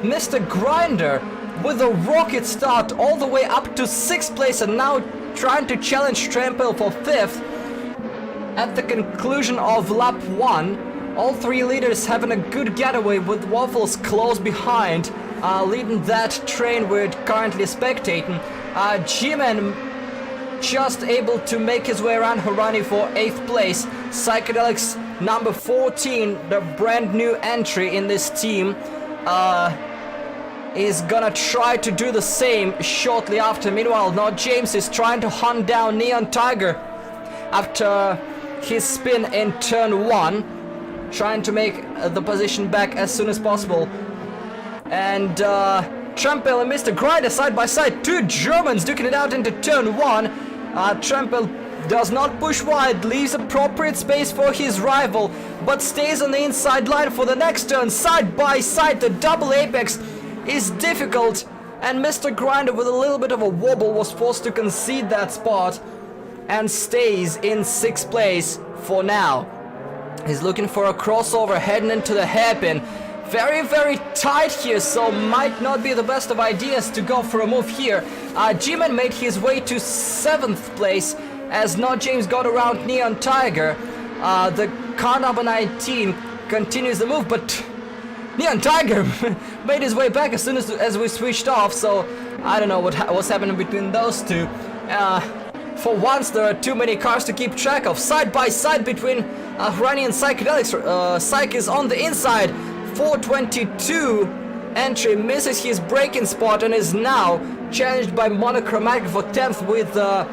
Mr. Grinder with a rocket start all the way up to 6th place and now trying to challenge Trampel for 5th. At the conclusion of lap 1, all three leaders having a good getaway with Waffles close behind, leading that train we're currently spectating. G-Man just able to make his way around Harani for 8th place. Psychedelics number 14, the brand new entry in this team, is gonna try to do the same shortly after. Meanwhile, Not James is trying to hunt down Neon Tiger after his spin in turn 1, trying to make the position back as soon as possible. And Trampel and Mr. Grider side by side, two Germans duking it out into turn 1. Trampel does not push wide, leaves appropriate space for his rival, but stays on the inside line for the next turn. Side by side, the double apex is difficult, and Mr. Grinder with a little bit of a wobble was forced to concede that spot and stays in 6th place for now. He's looking for a crossover heading into the hairpin. Very tight here, so might not be the best of ideas to go for a move here. G-Man made his way to 7th place as Not James got around Neon Tiger. The car number 19 continues the move, but Neon Tiger made his way back as soon as we switched off, so I don't know what's happening between those two. For once, there are too many cars to keep track of. Side by side between Hrani and Psychedelics. Psych is on the inside. 422 entry misses his braking spot and is now challenged by Monochromatic for 10th with the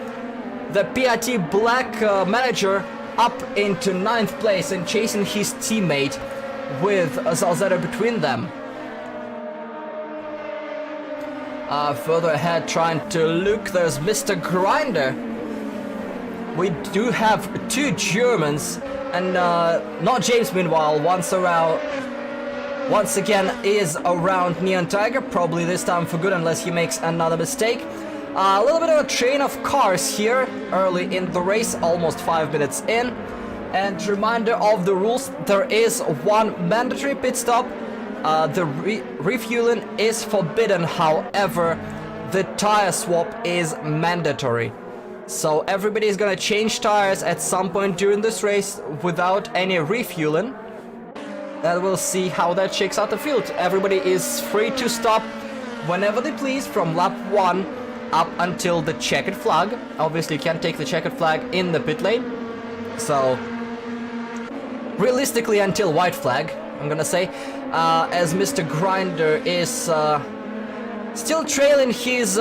PRT Black manager up into 9th place and chasing his teammate with Zalzetter between them. Further ahead, trying to look, there's Mr. Grinder. We do have two Germans, and Not James, meanwhile, once again is around Neon Tiger, probably this time for good unless he makes another mistake. A little bit of a train of cars here early in the race, almost 5 minutes in. And reminder of the rules, there is one mandatory pit stop. The refueling is forbidden, however, the tire swap is mandatory. So everybody is gonna change tires at some point during this race without any refueling. And we'll see how that shakes out the field. Everybody is free to stop whenever they please from lap 1 up until the checkered flag. Obviously you can't take the checkered flag in the pit lane. So realistically until white flag, I'm gonna say, as Mr. Grinder is still trailing his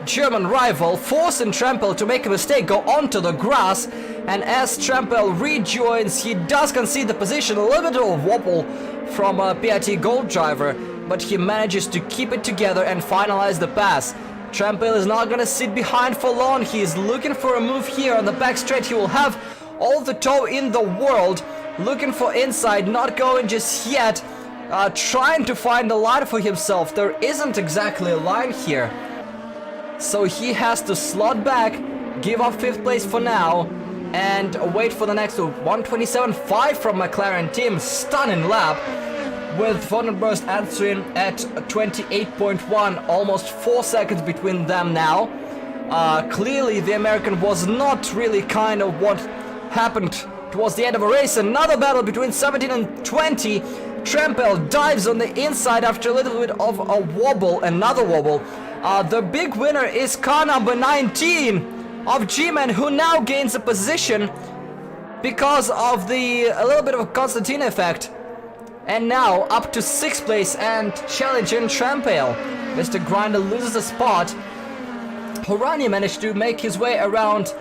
German rival, forcing Trampel to make a mistake, go onto the grass, and as Trampel rejoins, he does concede the position. A little bit of a wobble from PIT Gold Driver, but he manages to keep it together and finalize the pass. Trampel is not gonna sit behind for long. He is looking for a move here on the back straight. He will have all the toe in the world. Looking for inside, not going just yet. Trying to find a line for himself. There isn't exactly a line here. So he has to slot back, give up 5th place for now, and wait for the next 1:27.5 from McLaren team. Stunning lap, with Vandenberst answering at 28.1, almost 4 seconds between them now. Clearly the American was not really kind of what happened towards the end of a race. Another battle between 17 and 20. Trampel dives on the inside after a little bit of a wobble, another wobble. The big winner is car number 19 of G-Man, who now gains a position because of a little bit of a Constantine effect. And now up to 6th place and challenging Trampel. Mr. Grinder loses a spot. Horani managed to make his way around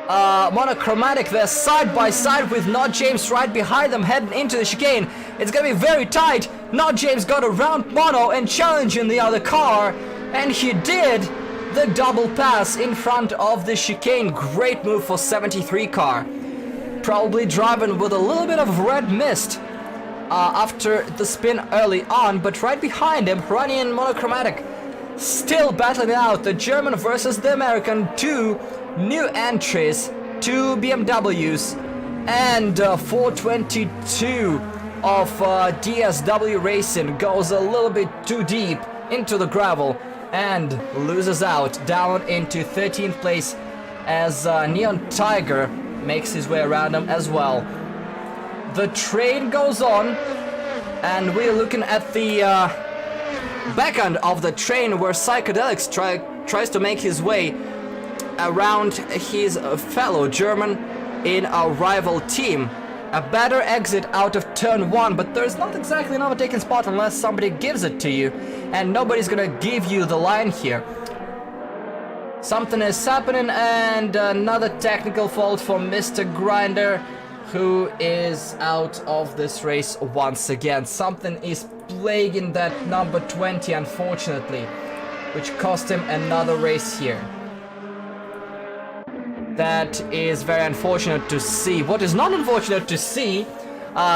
Monochromatic. They're side by side with Not James right behind them, heading into the chicane. It's gonna be very tight. Not James got around Mono and challenging the other car, and he did the double pass in front of the chicane. Great move for 73 car. Probably driving with a little bit of red mist after the spin early on, but right behind him, Horani and Monochromatic still battling it out. The German versus the American. 2 new entries, 2 BMWs, and 422 of DSW Racing goes a little bit too deep into the gravel and loses out down into 13th place as Neon Tiger makes his way around him as well. The train goes on, and we're looking at the back end of the train where Psychedelics tries to make his way around his fellow German in a rival team. A better exit out of turn 1, but there's not exactly an overtaking spot unless somebody gives it to you, and nobody's gonna give you the line here. Something is happening, and another technical fault for Mr. Grinder, who is out of this race once again. Something is plaguing that number 20, unfortunately, which cost him another race here. That is very unfortunate to see. What is not unfortunate to see,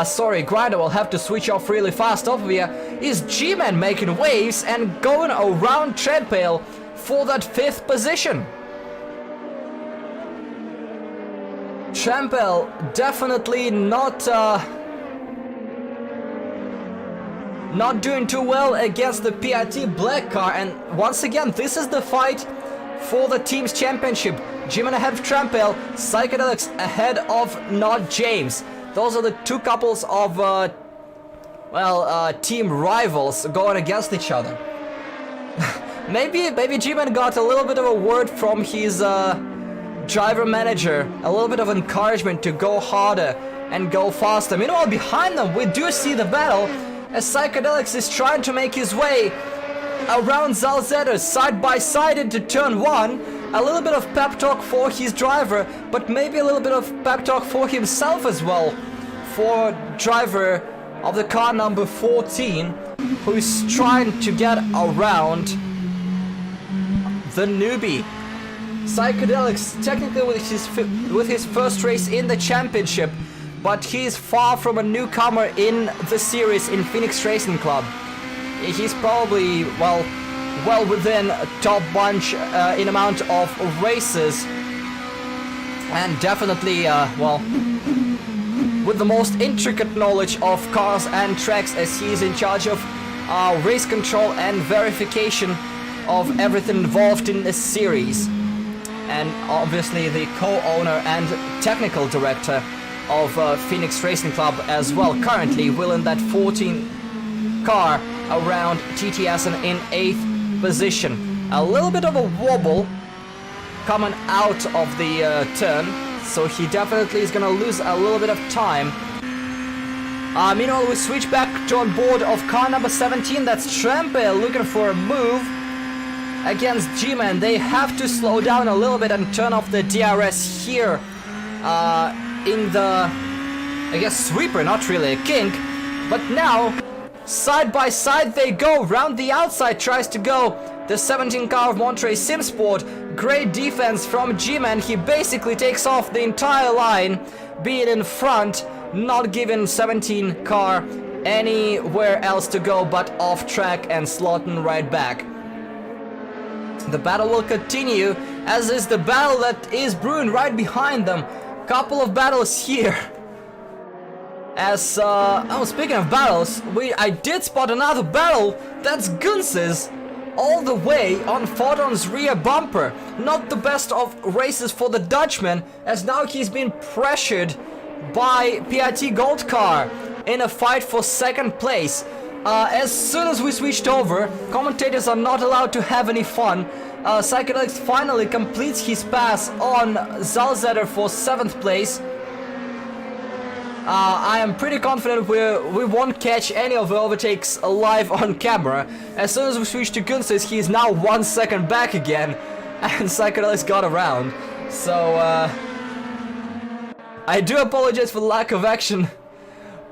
sorry, Grinder will have to switch off really fast over here, is G-Man making waves and going around Trampel for that 5th position. Trampel definitely not doing too well against the PRT black car, and once again this is the fight for the team's championship. G-Man ahead of Trampel, Psychedelics ahead of Not James. Those are the 2 couples of team rivals going against each other. maybe G-Man got a little bit of a word from his driver manager, a little bit of encouragement to go harder and go faster. Meanwhile, behind them we do see the battle as Psychedelics is trying to make his way around Zalzeta side by side into turn 1. A little bit of pep talk for his driver, but maybe a little bit of pep talk for himself as well, for driver of the car number 14, who is trying to get around the newbie. Psychedelics technically with his first race in the championship, but he's far from a newcomer in the series in Phoenix Racing Club. He's probably well within a top bunch in amount of races, and definitely with the most intricate knowledge of cars and tracks, as he's in charge of race control and verification of everything involved in this series, and obviously the co-owner and technical director of Phoenix Racing Club as well, currently wheeling that 14 car around TT Assen in 8th position. A little bit of a wobble coming out of the turn, so he definitely is gonna lose a little bit of time. Meanwhile, we switch back to on board of car number 17. That's Trampel looking for a move against G-Man. They have to slow down a little bit and turn off the DRS here in the, I guess, sweeper, not really a kink, but now side by side they go. Round the outside tries to go the 17 car of Monterey Simsport. Great defense from G-Man. He basically takes off the entire line, be it in front, not giving 17 car anywhere else to go but off track and slotting right back. The battle will continue, as is the battle that is brewing right behind them. Couple of battles here. As speaking of battles, I did spot another battle. That's Gunz's all the way on Photon's rear bumper. Not the best of races for the Dutchman, as now he's been pressured by PRT Gold Car in a fight for second place. As soon as we switched over, commentators are not allowed to have any fun. Psychedelics finally completes his pass on Zalzetter for 7th place. I am pretty confident we won't catch any of the overtakes live on camera. As soon as we switch to Gunz's, he is now 1 second back again, and Psychedelics got around. So, I do apologize for the lack of action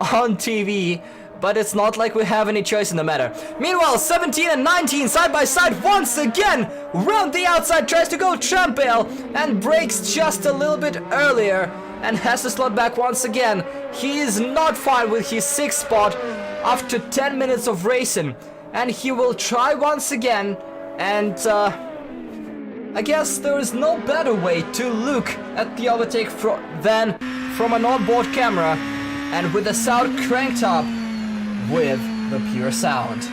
on TV, but it's not like we have any choice in the matter. Meanwhile, 17 and 19 side by side once again. Round the outside, tries to go Trampale and brakes just a little bit earlier and has to slot back once again. He is not fine with his 6th spot after 10 minutes of racing, and he will try once again. And I guess there is no better way to look at the overtake than from an onboard camera and with the sound cranked up with the pure sound.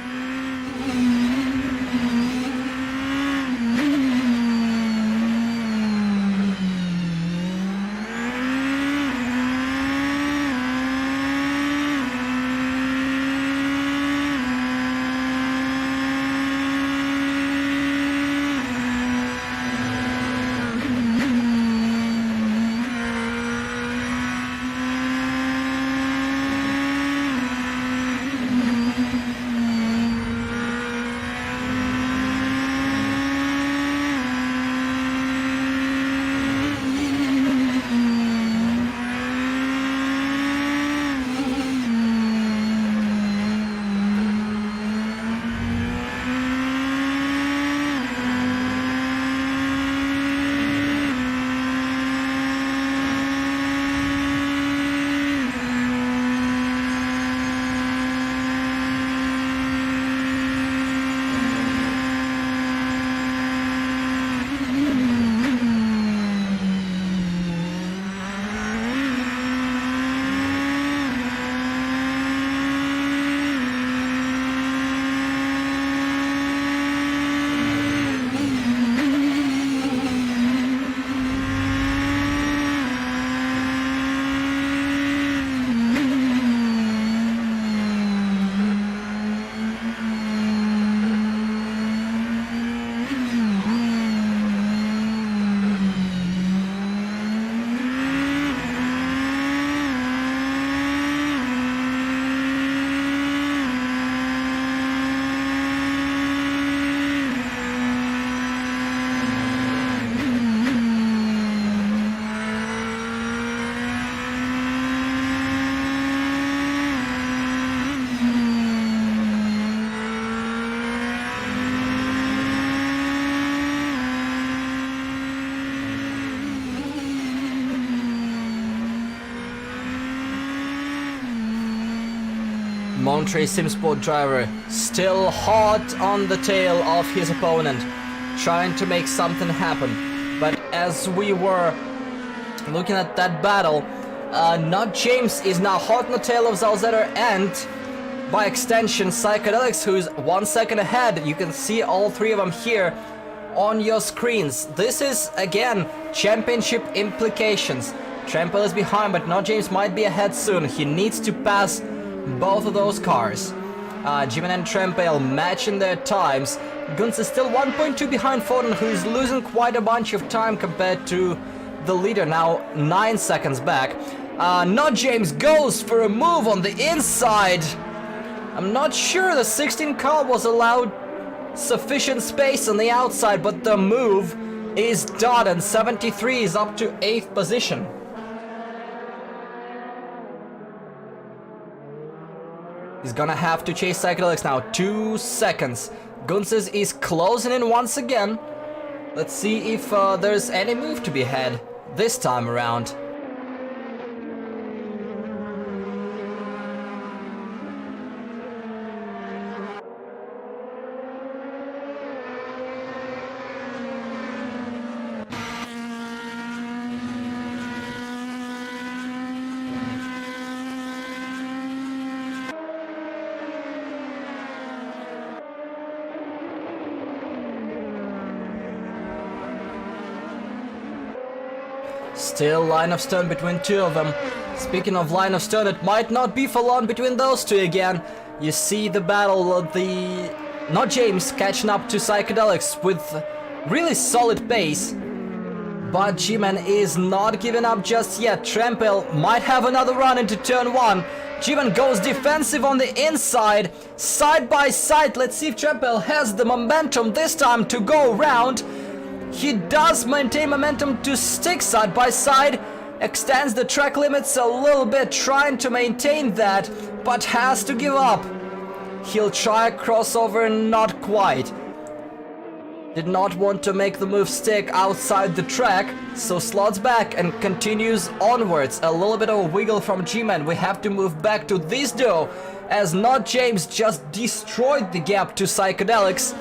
Monterey Simsport driver still hot on the tail of his opponent, trying to make something happen. But as we were looking at that battle, Not James is now hot on the tail of Zalzetter, and by extension Psychedelics, who's 1 second ahead. You can see all three of them here on your screens. This is again championship implications. Trampel is behind, but Not James might be ahead soon. He needs to pass both of those cars. Jimin and Trampel matching their times. Gunz is still 1.2 behind Foden, who's losing quite a bunch of time compared to the leader, now 9 seconds back. Not James goes for a move on the inside. I'm not sure the 16 car was allowed sufficient space on the outside, but the move is done, and 73 is up to 8th position. He's gonna have to chase Psychedelics now. 2 seconds Gunses is closing in once again. Let's see if there's any move to be had this time around. Still line of stone between two of them. Speaking of line of stone, it might not be for long between those two again. You see the battle of the... not James catching up to Psychedelics with really solid pace. But G-Man is not giving up just yet. Trampel might have another run into turn 1. G-Man goes defensive on the inside. Side by side. Let's see if Trampel has the momentum this time to go around. He does maintain momentum to stick side by side, extends the track limits a little bit, trying to maintain that, but has to give up. He'll try a crossover, not quite. Did not want to make the move stick outside the track, so slots back and continues onwards. A little bit of a wiggle from G-Man. We have to move back to this duo, as Not James just destroyed the gap to Psychedelics.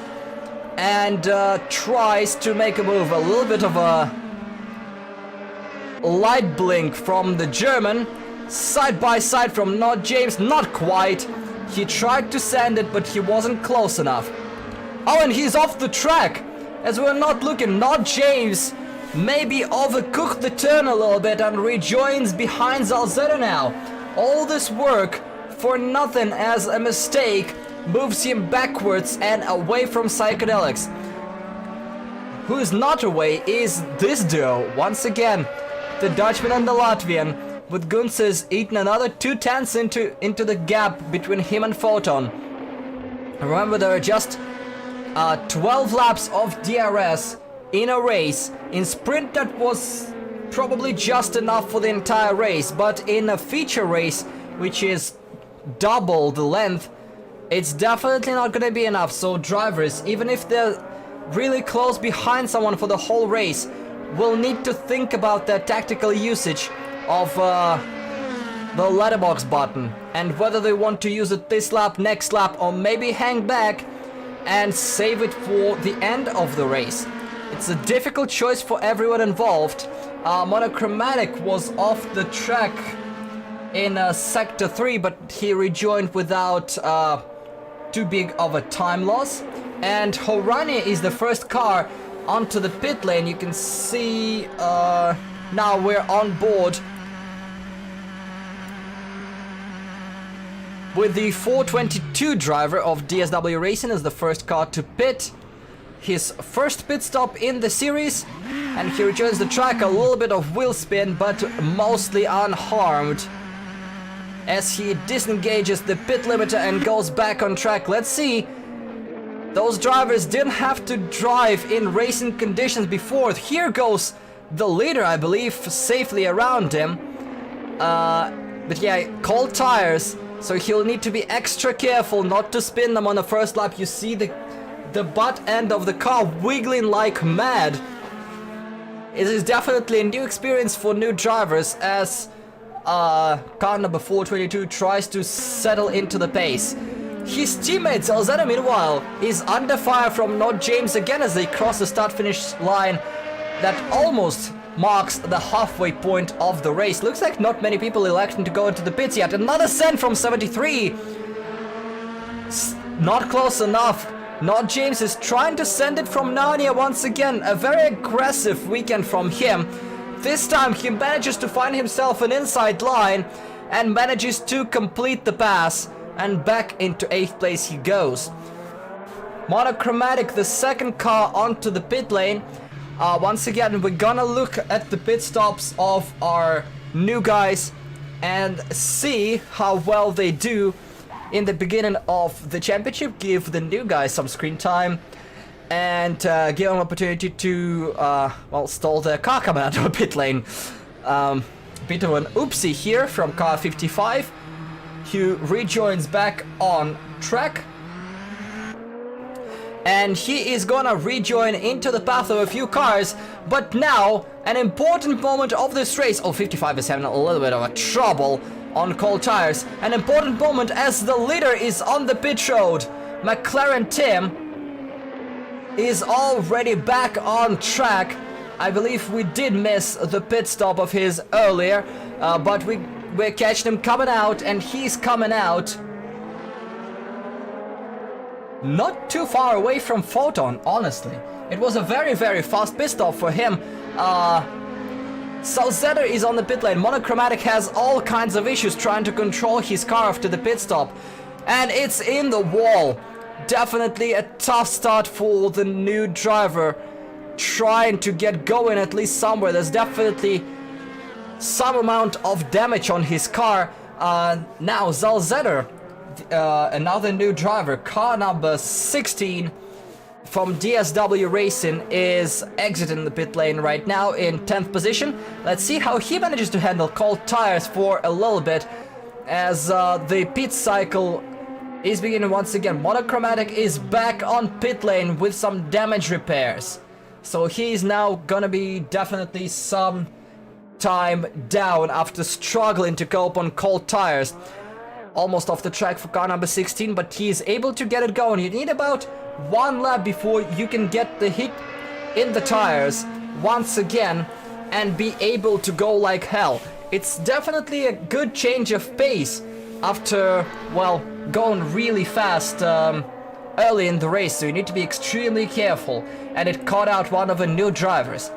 And tries to make a move. A little bit of a light blink from the German. Side by side from Not James, not quite. He tried to send it, but he wasn't close enough. Oh, and he's off the track. As we're not looking, Not James maybe overcooked the turn a little bit and rejoins behind Zalzera now. All this work for nothing, as a mistake moves him backwards and away from Psychedelics. Who is not away is this duo. Once again, the Dutchman and the Latvian, with Gunses eating another 0.2 into the gap between him and Photon. Remember, there are just 12 laps of DRS in a race. In sprint, that was probably just enough for the entire race, but in a feature race, which is double the length, it's definitely not going to be enough. So drivers, even if they're really close behind someone for the whole race, will need to think about their tactical usage of the letterbox button, and whether they want to use it this lap, next lap, or maybe hang back and save it for the end of the race. It's a difficult choice for everyone involved. Monochromatic was off the track in Sector 3, but he rejoined without too big of a time loss. And Horani is the first car onto the pit lane. You can see now we're on board with the 422 driver of DSW Racing as the first car to pit. His first pit stop in the series, and he rejoins the track. A little bit of wheel spin, but mostly unharmed, as he disengages the pit limiter and goes back on track. Let's see. Those drivers didn't have to drive in racing conditions before. Here goes the leader, I believe, safely around him. But yeah, cold tires, so he'll need to be extra careful not to spin them on the first lap. You see the butt end of the car wiggling like mad. It is definitely a new experience for new drivers, as car number 422 tries to settle into the pace. His teammate Zalzera, meanwhile, is under fire from Not James again as they cross the start-finish line that almost marks the halfway point of the race. Looks like not many people electing to go into the pits yet. Another send from 73. Not close enough. Not James is trying to send it from Narnia once again. A very aggressive weekend from him. This time he manages to find himself an inside line and manages to complete the pass, and back into 8th place he goes. Monochromatic, the second car onto the pit lane. Once again, we're gonna look at the pit stops of our new guys and see how well they do in the beginning of the championship. Give the new guys some screen time and give them an opportunity to, well, stall their car coming out of a pit lane. Bit of an oopsie here from car 55, who rejoins back on track. and he is gonna rejoin into the path of a few cars. But now, an important moment of this race. Oh, 55 is having a little bit of a trouble on cold tires. An important moment as the leader is on the pit road. McLaren Tim is already back on track. I believe we did miss the pit stop of his earlier, but we're catching him coming out, and he's coming out not too far away from Photon, honestly. It was a very, very fast pit stop for him. Salzetter is on the pit lane. Monochromatic has all kinds of issues trying to control his car after the pit stop, and it's in the wall. Definitely a tough start for the new driver, trying to get going at least somewhere. There's definitely some amount of damage on his car. Now Salzetter, another new driver, car number 16 from DSW Racing, is exiting the pit lane right now in 10th position. Let's see how he manages to handle cold tires for a little bit as the pit cycle is beginning once again. Monochromatic is back on pit lane with some damage repairs. So he's now gonna be definitely some time down after struggling to cope on cold tires. Almost off the track for car number 16, but he is able to get it going. You need about one lap before you can get the hit in the tires once again and be able to go like hell. It's definitely a good change of pace after, well, going really fast early in the race, so you need to be extremely careful, and it caught out one of the new drivers.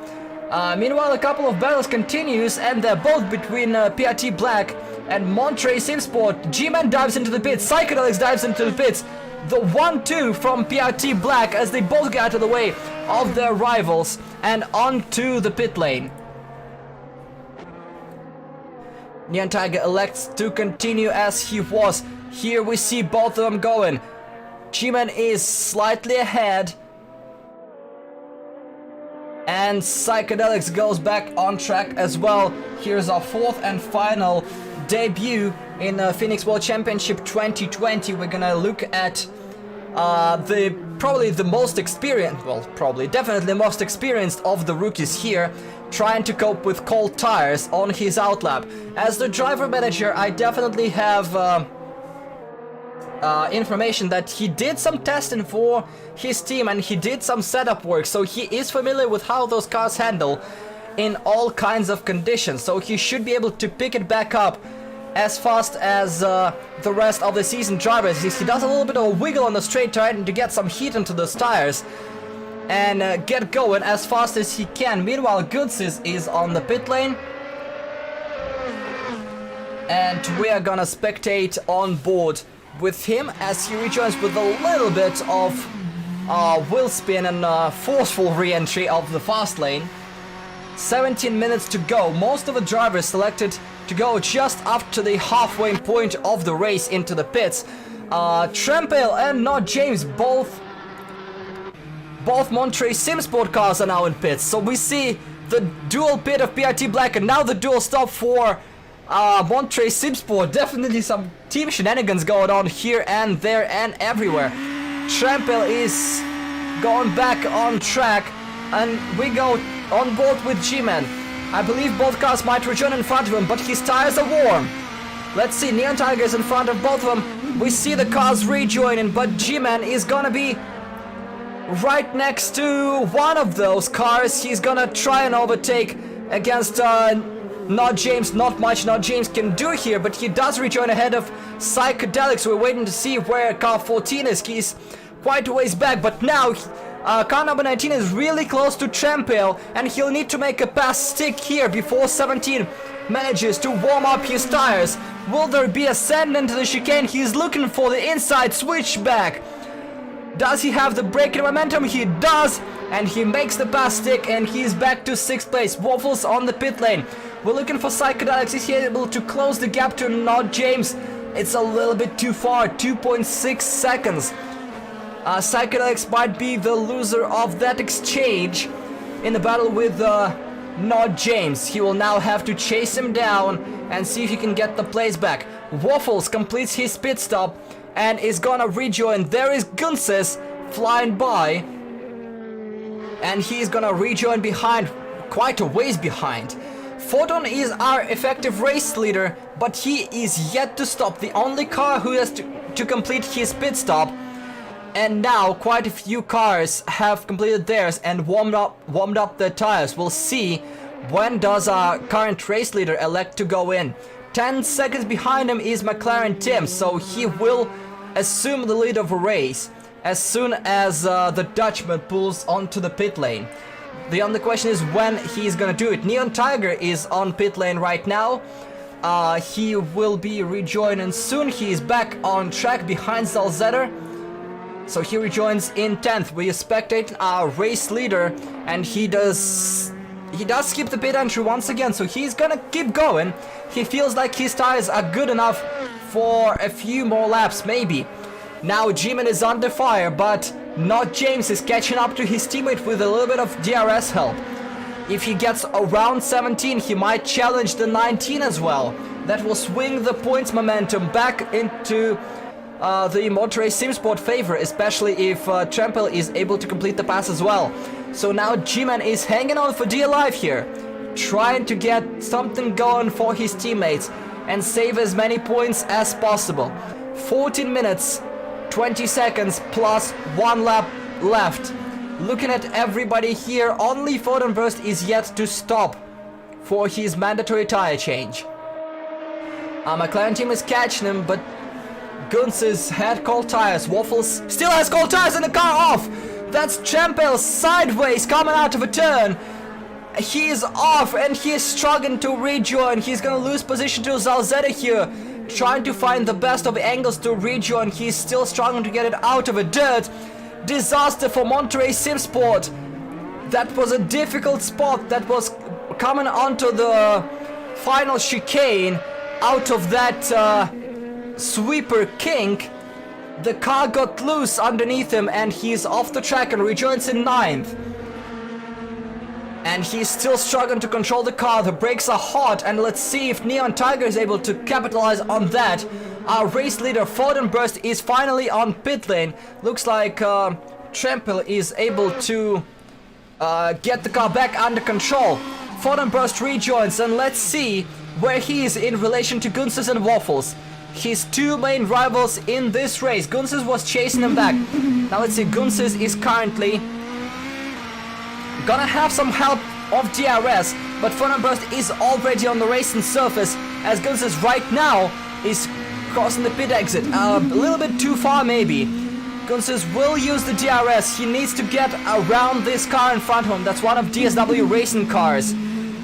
Meanwhile, a couple of battles continues, and they're both between PRT Black and Monterey Simsport. G-Man dives into the pits, Psychedelics dives into the pits. The 1-2 from PRT Black as they both get out of the way of their rivals and onto the pit lane. Neon Tiger elects to continue as he was. Here we see both of them going. G-Man is slightly ahead, and Psychedelics goes back on track as well. Here's our fourth and final debut in Phoenix World Championship 2020. We're gonna look at probably the most experienced, well, definitely most experienced of the rookies here, trying to cope with cold tires on his outlap. As the driver manager, I definitely have information that he did some testing for his team and he did some setup work, so he is familiar with how those cars handle in all kinds of conditions, so he should be able to pick it back up as fast as the rest of the season drivers. He does a little bit of a wiggle on the straight trying to get some heat into those tires and get going as fast as he can. Meanwhile, Gunsis is on the pit lane, and we are gonna spectate on board with him as he rejoins with a little bit of wheel spin and forceful re-entry of the fast lane. 17 minutes to go. Most of the drivers selected to go just after the halfway point of the race into the pits. Trampale and Not James, both Monterey Simsport cars are now in pits. So we see the dual pit of PRT Black and now the dual stop for Monterey Simsport. Definitely some team shenanigans going on here and there and everywhere. Trampale is going back on track, and we go on board with G-Man. I believe both cars might return in front of him, but his tires are warm. Let's see, Neon Tiger is in front of both of them. We see the cars rejoining, but G-Man is gonna be right next to one of those cars. He's gonna try and overtake against Not James. Not much Not James can do here, but he does rejoin ahead of Psychedelics. We're waiting to see where car 14 is. He's quite a ways back, but now car number 19 is really close to Trampale, and he'll need to make a pass stick here before 17 manages to warm up his tires. Will there be a send into the chicane? He's looking for the inside switchback. Does he have the braking momentum? He does, and he makes the pass stick, and he's back to 6th place. Waffles on the pit lane. We're looking for Psychedelics. Is he able to close the gap to Not James? It's a little bit too far, 2.6 seconds. Psychedelics might be the loser of that exchange in the battle with Not James. He will now have to chase him down and see if he can get the place back. Waffles completes his pit stop and is gonna rejoin. There is Gunsis flying by. And he's gonna rejoin behind, quite a ways behind. Photon is our effective race leader, but he is yet to stop. The only car who has to complete his pit stop. And now quite a few cars have completed theirs and warmed up their tires. We'll see when does our current race leader elect to go in. 10 seconds behind him is McLaren Tim, so he will assume the lead of a race as soon as the Dutchman pulls onto the pit lane. The only question is when he's gonna do it. Neon Tiger is on pit lane right now. He will be rejoining soon. He is back on track behind Zalzetter. So he rejoins in 10th. We spectate our race leader, and he does skip the pit entry once again, so he's gonna keep going. He feels like his tires are good enough for a few more laps, maybe. Now G-Man is under fire, but not James is catching up to his teammate with a little bit of DRS help. If he gets around 17, he might challenge the 19 as well. That will swing the points momentum back into the Monterey Simsport favor, especially if Trempel is able to complete the pass as well. So now G-Man is hanging on for dear life here, trying to get something going for his teammates and save as many points as possible. 14 minutes, 20 seconds plus 1 lap left. Looking at everybody here, only Photonburst is yet to stop for his mandatory tire change. McLaren team is catching him, but Gunz's had cold tires. Waffles still has cold tires and the car off. That's Trempel sideways coming out of a turn. He is off and he is struggling to rejoin. He's gonna lose position to Zalzetta here, trying to find the best of angles to rejoin. He's still struggling to get it out of a dirt. Disaster for Monterey Simsport. That was a difficult spot. That was coming onto the final chicane. Out of that sweeper kink, the car got loose underneath him and he's off the track and rejoins in 9th. And he's still struggling to control the car. The brakes are hot, and let's see if Neon Tiger is able to capitalize on that. Our race leader Photonburst is finally on pit lane. Looks like Trempel is able to get the car back under control. Photonburst rejoins, and let's see where he is in relation to Gunzes and Waffles. His two main rivals in this race. Gunzes was chasing him back. Now let's see, Gunzes is currently gonna have some help of DRS, but Photonburst is already on the racing surface as Gunzes right now is crossing the pit exit. A little bit too far maybe. Gunzes will use the DRS. He needs to get around this car in front of him. That's one of DSW racing cars.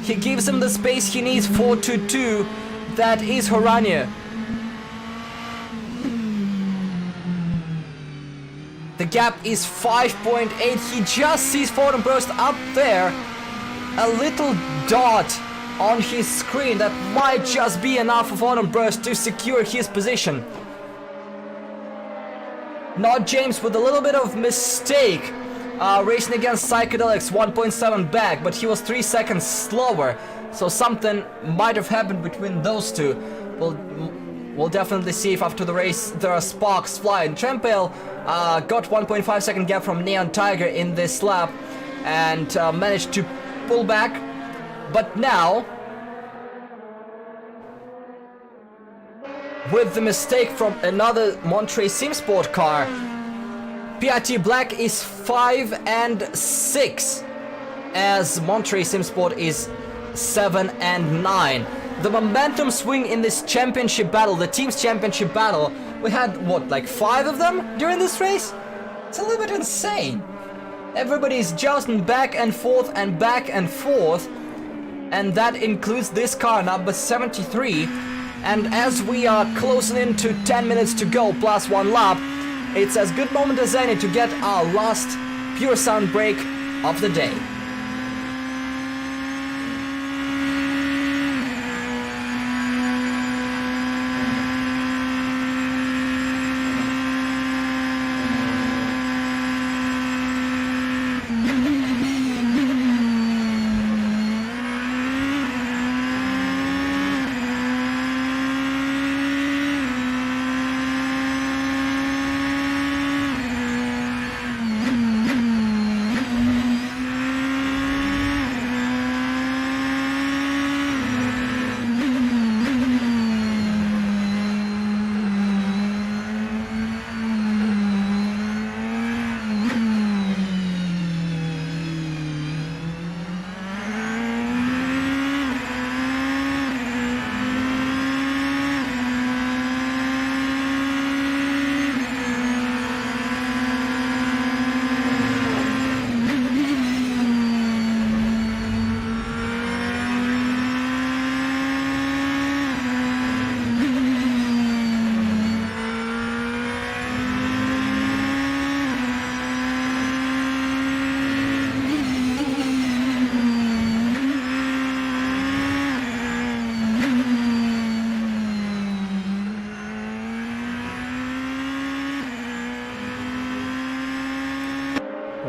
He gives him the space he needs 4-2-2. That is Horania. The gap is 5.8. He just sees Photonburst up there. A little dot on his screen that might just be enough for Photonburst to secure his position. Not James with a little bit of mistake. Racing against Psychedelics, 1.7 back, but he was 3 seconds slower. So something might have happened between those two. We'll definitely see if after the race there are sparks flying. Trempel got 1.5 second gap from Neon Tiger in this lap and managed to pull back. But now, with the mistake from another Monterey Simsport car, PRT Black is 5 and 6 as Monterey Simsport is 7 and 9. The momentum swing in this championship battle, the team's championship battle, we had what, like 5 of them during this race? It's a little bit insane. Everybody's jousting back and forth and back and forth, and that includes this car, number 73. And as we are closing in to 10 minutes to go plus 1 lap, it's as good moment as any to get our last pure sound break of the day.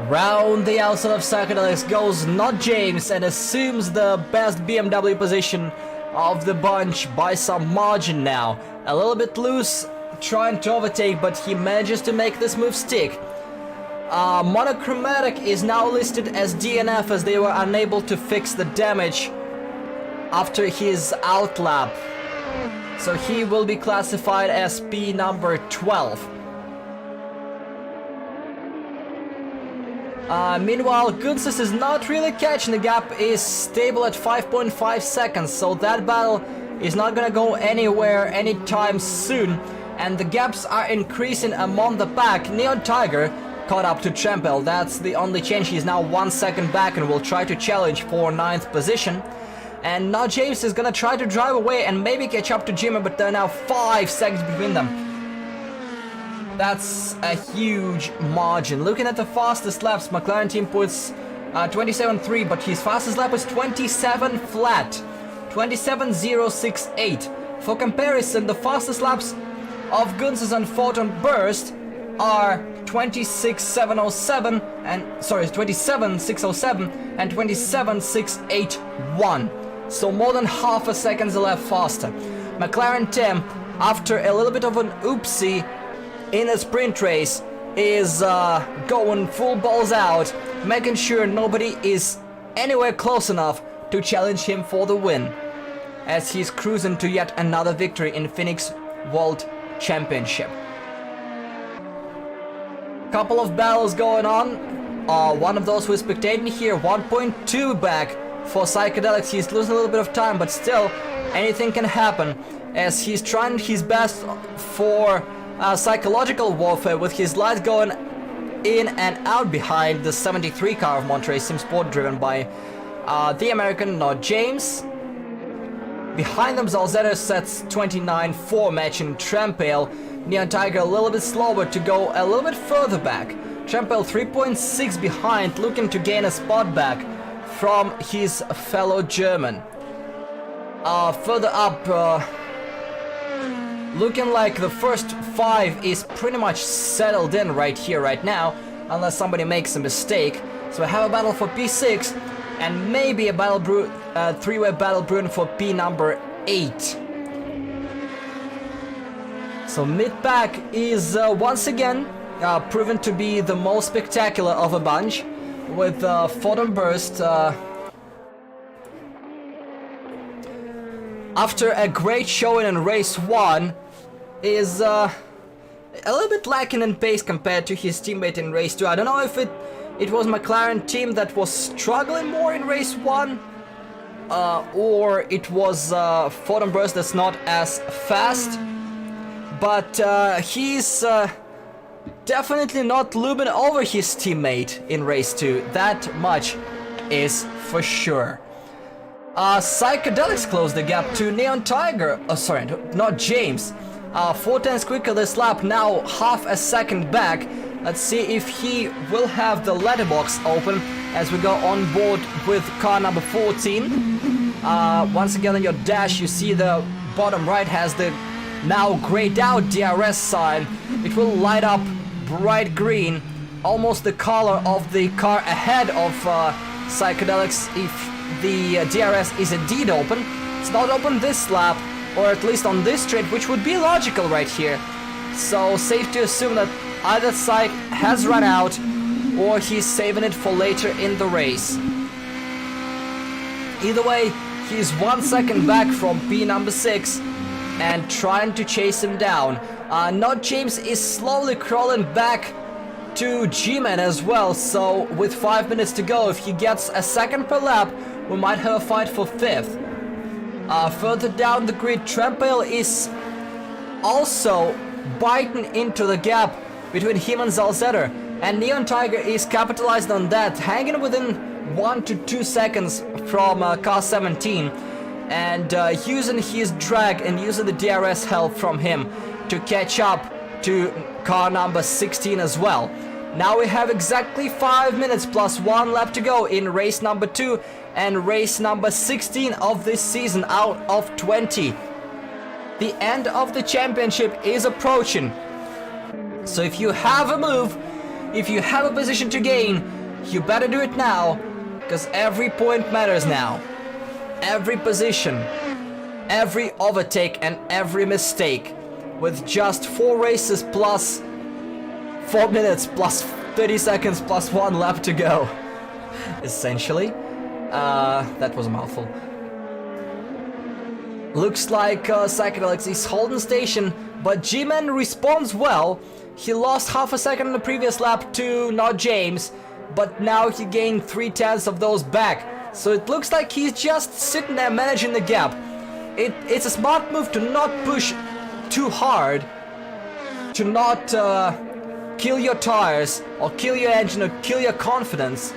Round the outside of Psychedelics goes not James and assumes the best BMW position of the bunch by some margin now. A little bit loose, trying to overtake, but he manages to make this move stick. Monochromatic is now listed as DNF as they were unable to fix the damage after his outlap. So he will be classified as P number 12. Meanwhile, Gunsis is not really catching. The gap is stable at 5.5 seconds, so that battle is not gonna go anywhere anytime soon. And the gaps are increasing among the pack. Neon Tiger caught up to Trempel. That's the only change. He's now 1 second back and will try to challenge for 9th position. And now James is gonna try to drive away and maybe catch up to Jimmy, but there are now 5 seconds between them. That's a huge margin. Looking at the fastest laps, McLaren team puts 27.3, but his fastest lap was 27 flat, 27.068. For comparison, the fastest laps of Gunsis and Photon Burst are 26.707 and 27.607 and 27.681. So more than half a second left faster. McLaren team, after a little bit of an oopsie in a sprint race, is going full balls out, making sure nobody is anywhere close enough to challenge him for the win, as he's cruising to yet another victory in Phoenix World Championship. Couple of battles going on. One of those who is spectating here, 1.2 back for Psychedelics. He's losing a little bit of time, but still anything can happen, as he's trying his best for psychological warfare with his lights going in and out behind the 73 car of Monterey Sim Sport, driven by the American Not James. Behind them, Zalzetter sets 29.4, matching Trempel. Neon Tiger a little bit slower to go a little bit further back. Trempel 3.6 behind, looking to gain a spot back from his fellow German. Further up, looking like the first 5 is pretty much settled in right here, right now, unless somebody makes a mistake. So we have a battle for P6 and maybe a battle three-way battle brewing for P number 8. So mid-pack is once again proven to be the most spectacular of a bunch, with Photon Burst after a great showing in race 1 is a little bit lacking in pace compared to his teammate in race 2. I don't know if it was McLaren team that was struggling more in race 1, or it was Photon Burst that's not as fast, but he's definitely not looming over his teammate in race 2. That much is for sure. Psychedelics close the gap to Neon Tiger. Oh, sorry, not James. 4 tenths quicker this lap, now half a second back. Let's see if he will have the letterbox open as we go on board with car number 14. Once again on your dash, you see the bottom right has the now grayed out DRS sign. It will light up bright green, almost the color of the car ahead of Psychedelics if the DRS is indeed open. It's not open this lap, or at least on this straight, which would be logical right here. So safe to assume that either side has run out, or he's saving it for later in the race. Either way, he's 1 second back from P number 6 and trying to chase him down. Not James is slowly crawling back to G-Man as well, so with 5 minutes to go, if he gets a second per lap, we might have a fight for 5th. Further down the grid, Trempel is also biting into the gap between him and Zalzetter, and Neon Tiger is capitalizing on that, hanging within 1 to 2 seconds from car 17, and using his drag and using the DRS help from him to catch up to car number 16 as well. Now we have exactly 5 minutes plus 1 lap to go in race number 2 and race number 16 of this season out of 20. The end of the championship is approaching. So if you have a move, if you have a position to gain, You better do it now, because every point matters now. Every position, every overtake and every mistake. With just 4 races plus 4 minutes plus 30 seconds plus 1 lap to go. Essentially. That was a mouthful. Looks like Psychedelics is holding station, but G-Man responds well. He lost half a second on the previous lap to not James, but now he gained 3/10 of those back. So it looks like he's just sitting there managing the gap. It's a smart move to not push too hard, to not kill your tires or kill your engine or kill your confidence,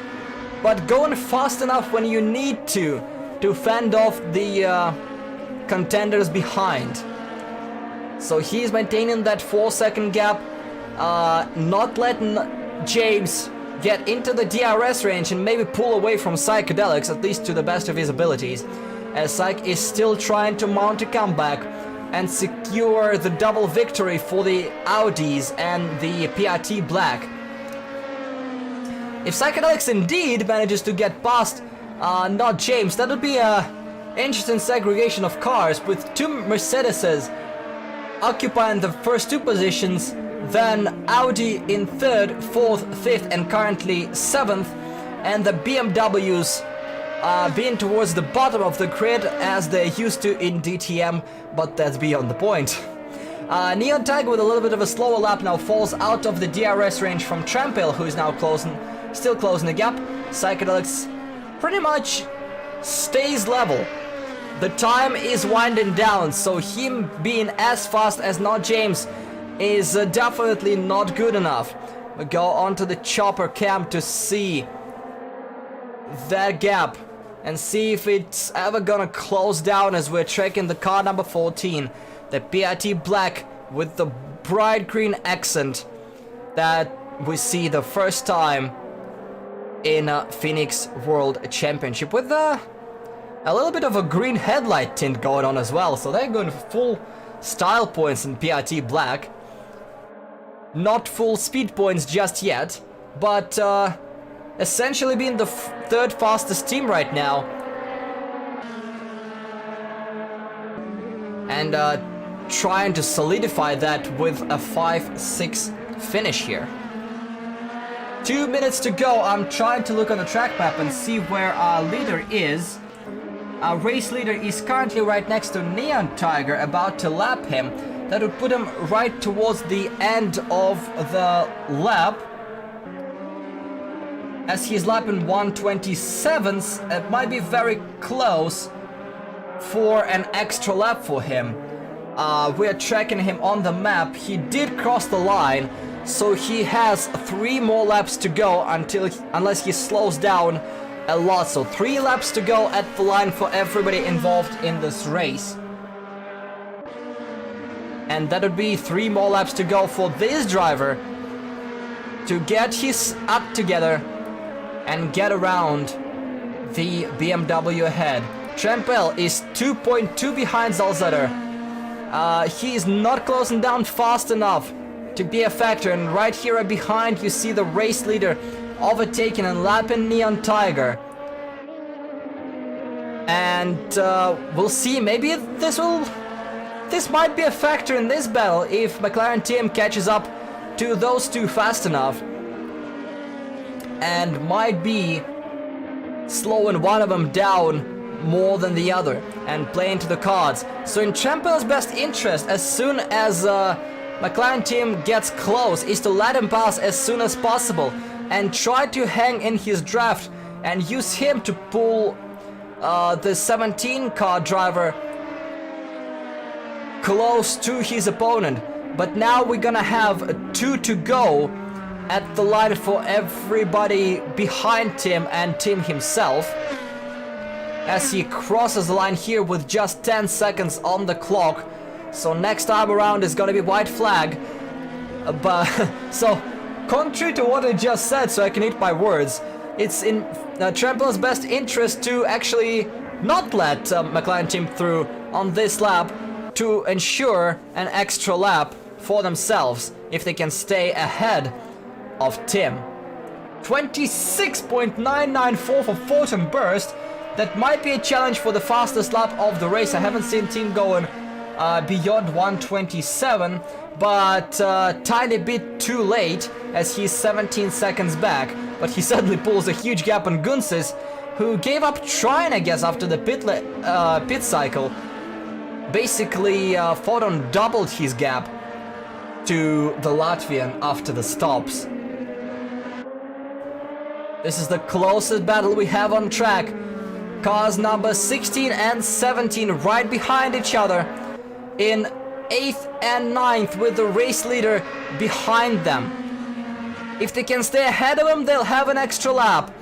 but going fast enough when you need to fend off the contenders behind. So he's maintaining that 4-second gap, not letting James get into the DRS range and maybe pull away from Psychedelics, at least to the best of his abilities, as Psych is still trying to mount a comeback and secure the double victory for the Audis and the PRT Black. If Psychedelics indeed manages to get past not James, that would be a interesting segregation of cars, with 2 Mercedeses occupying the first 2 positions, then Audi in 3rd, 4th, 5th and currently 7th, and the BMWs being towards the bottom of the grid as they used to in DTM, but that's beyond the point. Neon Tiger with a little bit of a slower lap now falls out of the DRS range from Trampel, who is now still closing the gap. Psychedelics pretty much stays level. The time is winding down, so him being as fast as not James is definitely not good enough. We go onto the chopper cam to see that gap and see if it's ever gonna close down as we're tracking the car number 14, the PRT Black with the bright green accent that we see the first time in a Phoenix World Championship, with a little bit of a green headlight tint going on as well, so they're going full style points in PRT Black. Not full speed points just yet, but essentially being the 3rd fastest team right now. And trying to solidify that with a 5-6 finish here. 2 minutes to go. I'm trying to look on the track map and see where our leader is. Our race leader is currently right next to Neon Tiger, about to lap him. That would put him right towards the end of the lap, as he's lapping 1:27. It might be very close for an extra lap for him. We're tracking him on the map. He did cross the line, so he has 3 more laps to go unless he slows down a lot. So 3 laps to go at the line for everybody involved in this race. And that would be 3 more laps to go for this driver to get his act together and get around the BMW ahead. Trampel is 2.2 behind Zalzetter. He is not closing down fast enough to be a factor, and right here behind you see the race leader overtaking and lapping Neon Tiger. And we'll see, maybe this might be a factor in this battle if McLaren team catches up to those 2 fast enough, and might be slowing one of them down more than the other and playing to the cards. So in Trampel's best interest, as soon as McLaren team gets close, is to let him pass as soon as possible and try to hang in his draft and use him to pull the 17 car driver close to his opponent. But now we're gonna have 2 to go at the line for everybody behind Tim and Tim himself, as he crosses the line here with just 10 seconds on the clock. So next time around is gonna be white flag. But so contrary to what I just said, so I can eat my words, it's in Trampel's best interest to actually not let McLaren team through on this lap, to ensure an extra lap for themselves if they can stay ahead of Tim. 26.994 for Photon Burst. That might be a challenge for the fastest lap of the race. I haven't seen Tim going beyond 127, but tiny bit too late as he's 17 seconds back. But he suddenly pulls a huge gap on Gunsis, who gave up trying, I guess, after the pit cycle. Basically, Photon doubled his gap to the Latvian after the stops. This is the closest battle we have on track. Cars number 16 and 17 right behind each other in 8th and 9th with the race leader behind them. If they can stay ahead of him, they'll have an extra lap.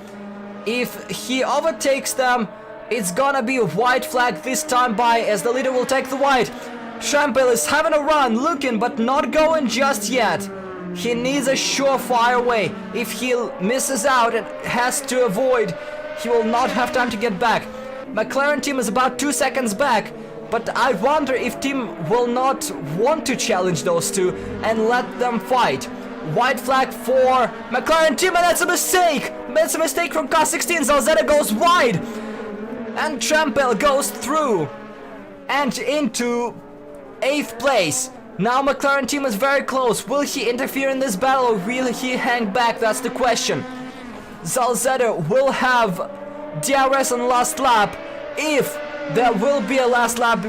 If he overtakes them, it's gonna be a white flag this time by, as the leader will take the white. Trampel is having a run, looking but not going just yet. He needs a surefire way. If he misses out and has to avoid, he will not have time to get back. McLaren team is about 2 seconds back, but I wonder if team will not want to challenge those two and let them fight. White flag for McLaren team, and that's a mistake! That's a mistake from car 16. Zalzeta goes wide, and Trampel goes through and into 8th place. Now McLaren team is very close. Will he interfere in this battle or will he hang back? That's the question. Zalzeta will have DRS on last lap if there will be a last lap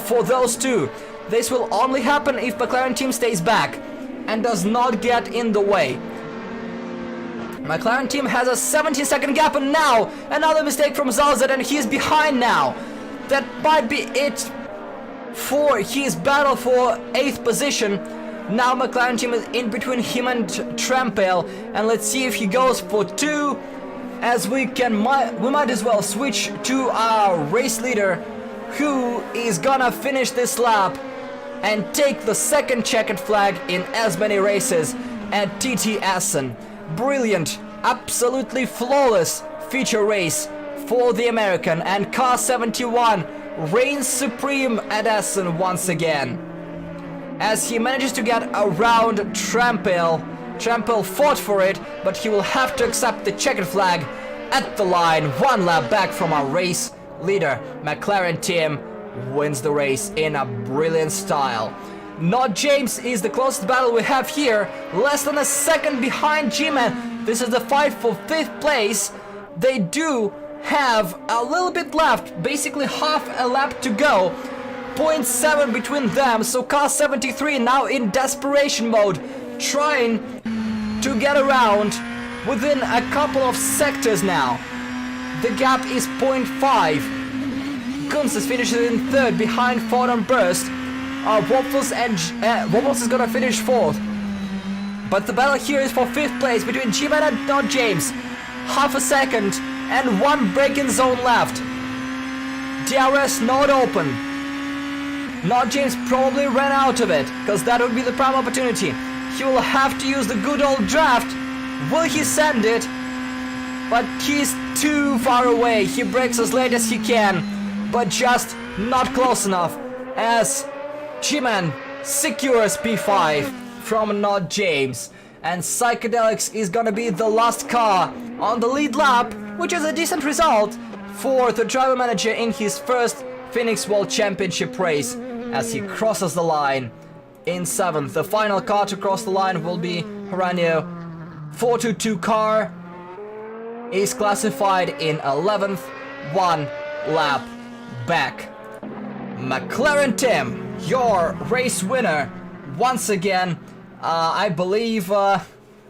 for those two. This will only happen if McLaren team stays back and does not get in the way. McLaren team has a 17-second gap, and now another mistake from Zalzeta, and he is behind now. That might be it for his battle for 8th position. Now McLaren team is in between him and Trampel, and let's see if he goes for 2, as we might as well switch to our race leader, who is gonna finish this lap and take the second checkered flag in as many races at TT Assen. Brilliant, absolutely flawless feature race for the American, and car 71 reigns supreme at Assen once again, as he manages to get around Trampel. Trampel fought for it, but he will have to accept the checkered flag at the line. 1 lap back from our race leader. McLaren team wins the race in a brilliant style. Not James is the closest battle we have here, less than a second behind G-Man. This is the fight for 5th place. They do have a little bit left, basically half a lap to go. 0.7 between them, so car 73 now in desperation mode, trying to get around within a couple of sectors now. The gap is 0.5. Gunsis finishes in 3rd behind Photon Burst. Waffles is gonna finish 4th. But the battle here is for 5th place between G-Man and Not James. Half a second and 1 braking zone left. DRS not open. Not James probably ran out of it, because that would be the prime opportunity. He will have to use the good old draft. Will he send it? But he's too far away. He brakes as late as he can, but just not close enough, as G-Man secures P5 from Not James. And Psychedelics is gonna be the last car on the lead lap, which is a decent result for the driver manager in his first Phoenix World Championship race, as he crosses the line in 7th. The final car to cross the line will be Horanio. 422 car is classified in 11th, 1 lap back. McLaren Tim, your race winner once again. I believe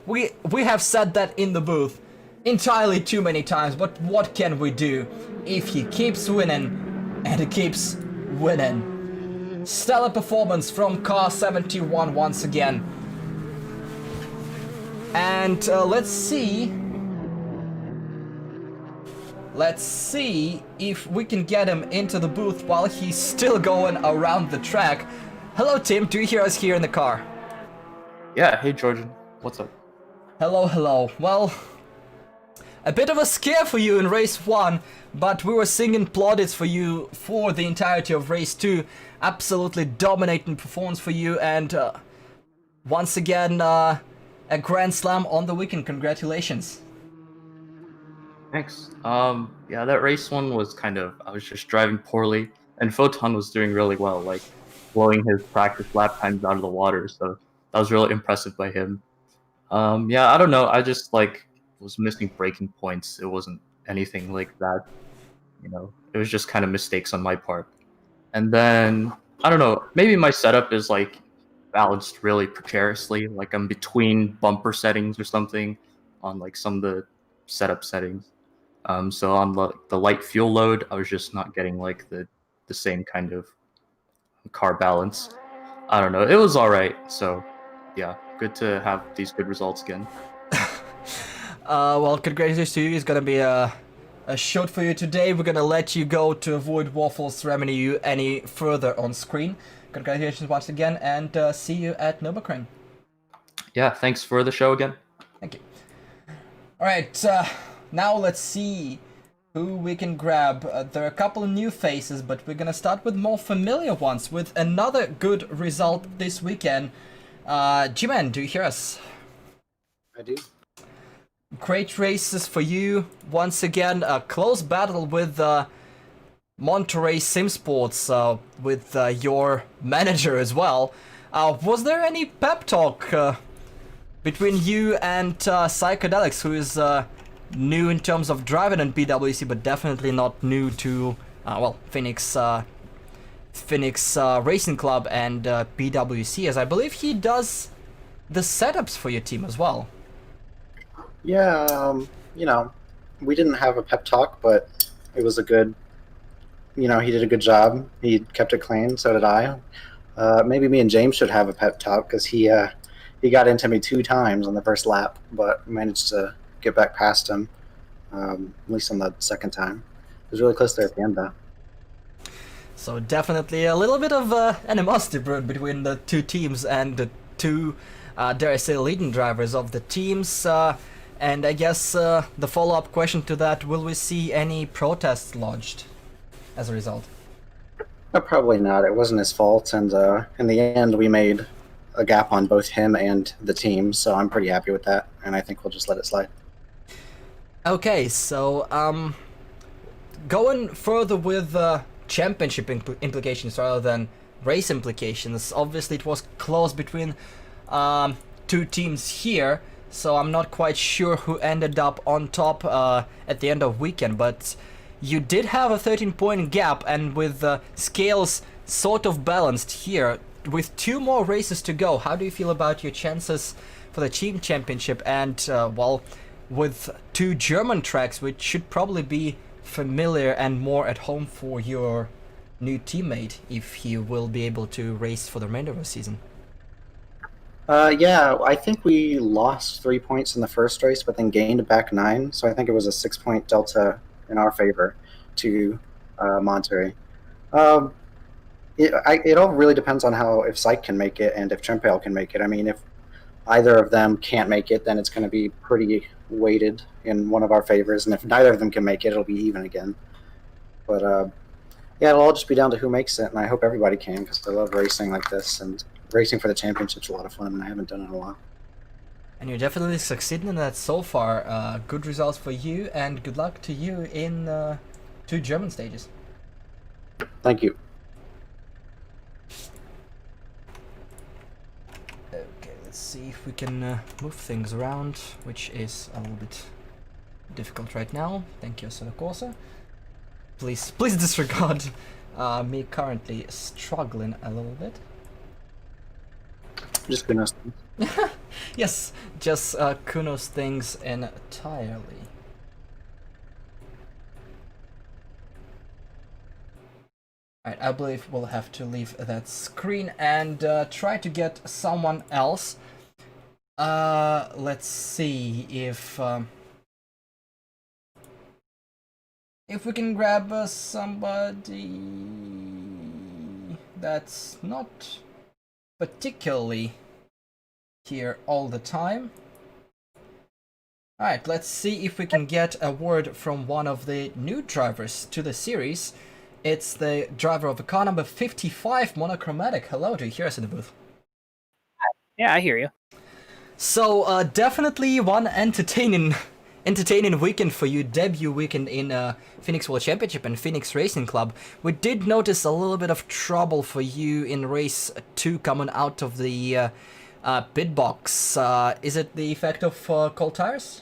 we have said that in the booth entirely too many times, but what can we do if he keeps winning and he keeps winning? Stellar performance from car 71 once again. And let's see if we can get him into the booth while he's still going around the track. Hello Tim, do you hear us here in the car? Yeah, hey Georgian, what's up? Hello, hello. Well, a bit of a scare for you in race 1, but we were singing plaudits for you for the entirety of race 2. Absolutely dominating performance for you, and once again, a Grand Slam on the weekend. Congratulations. Thanks. Yeah, that race one was I was just driving poorly, and Photon was doing really well, like blowing his practice lap times out of the water. So that was really impressive by him. Yeah, I don't know. I just was missing braking points. It wasn't anything like that, It was just kind of mistakes on my part. And then I don't know. Maybe my setup is balanced really precariously. Like I'm between bumper settings or something on some of the setup settings. So on the light fuel load, I was just not getting the same kind of car balance. I don't know. It was all right. So yeah, good to have these good results again. Well, congratulations to you. It's gonna be a shot for you today. We're gonna let you go to avoid Waffles ramming you any further on screen. Congratulations once again, and see you at Nürburgring. Yeah, thanks for the show again. Thank you. Alright, now let's see who we can grab. There are a couple of new faces, but we're gonna start with more familiar ones with another good result this weekend. G-Man, do you hear us? I do. Great races for you. Once again, a close battle with Monterey Sim Sports, with your manager as well. Was there any pep talk between you and Psychedelics, who is new in terms of driving in PWC, but definitely not new to, Phoenix Racing Club and PWC, as I believe he does the setups for your team as well. Yeah, we didn't have a pep talk, but it was a good, he did a good job. He kept it clean, so did I. Maybe me and James should have a pep talk, because he got into me 2 times on the first lap, but managed to get back past him, at least on the second time. It was really close there at the end, though. So definitely a little bit of animosity brewed between the two teams and the two, dare I say, leading drivers of the teams. And I guess the follow-up question to that, will we see any protests lodged as a result? Probably not. It wasn't his fault, and in the end, we made a gap on both him and the team, so I'm pretty happy with that, and I think we'll just let it slide. Okay, so going further with championship implications rather than race implications, obviously it was close between two teams here, so I'm not quite sure who ended up on top at the end of weekend, but you did have a 13-point gap, and with scales sort of balanced here, with 2 more races to go, how do you feel about your chances for the team championship? And with 2 German tracks, which should probably be familiar and more at home for your new teammate, if he will be able to race for the remainder of the season. Yeah, I think we lost 3 points in the first race, but then gained back 9, so I think it was a 6-point delta in our favor to Monterey. It all really depends on if Psych can make it and if Trempale can make it. I mean, if either of them can't make it, then it's going to be pretty weighted in one of our favors, and if neither of them can make it, it'll be even again. But yeah, it'll all just be down to who makes it, and I hope everybody can, because I love racing like this, and racing for the championship's a lot of fun, and I haven't done it in a while. And you're definitely succeeding in that so far. Good results for you, and good luck to you in 2 German stages. Thank you. Okay, let's see if we can move things around, which is a little bit difficult right now. Thank you, Sonocorsa. Please disregard me currently struggling a little bit. Just Kunos. Yes, just Kunos things entirely. Alright, I believe we'll have to leave that screen and try to get someone else. Let's see if we can grab somebody that's not particularly here all the time. Alright, let's see if we can get a word from one of the new drivers to the series. It's the driver of the car number 55, Monochromatic. Hello, do you hear us in the booth? Yeah, I hear you. So definitely one entertaining weekend for you, debut weekend in Phoenix World Championship and Phoenix Racing Club. We did notice a little bit of trouble for you in race 2 coming out of the pit box. Is it the effect of cold tires?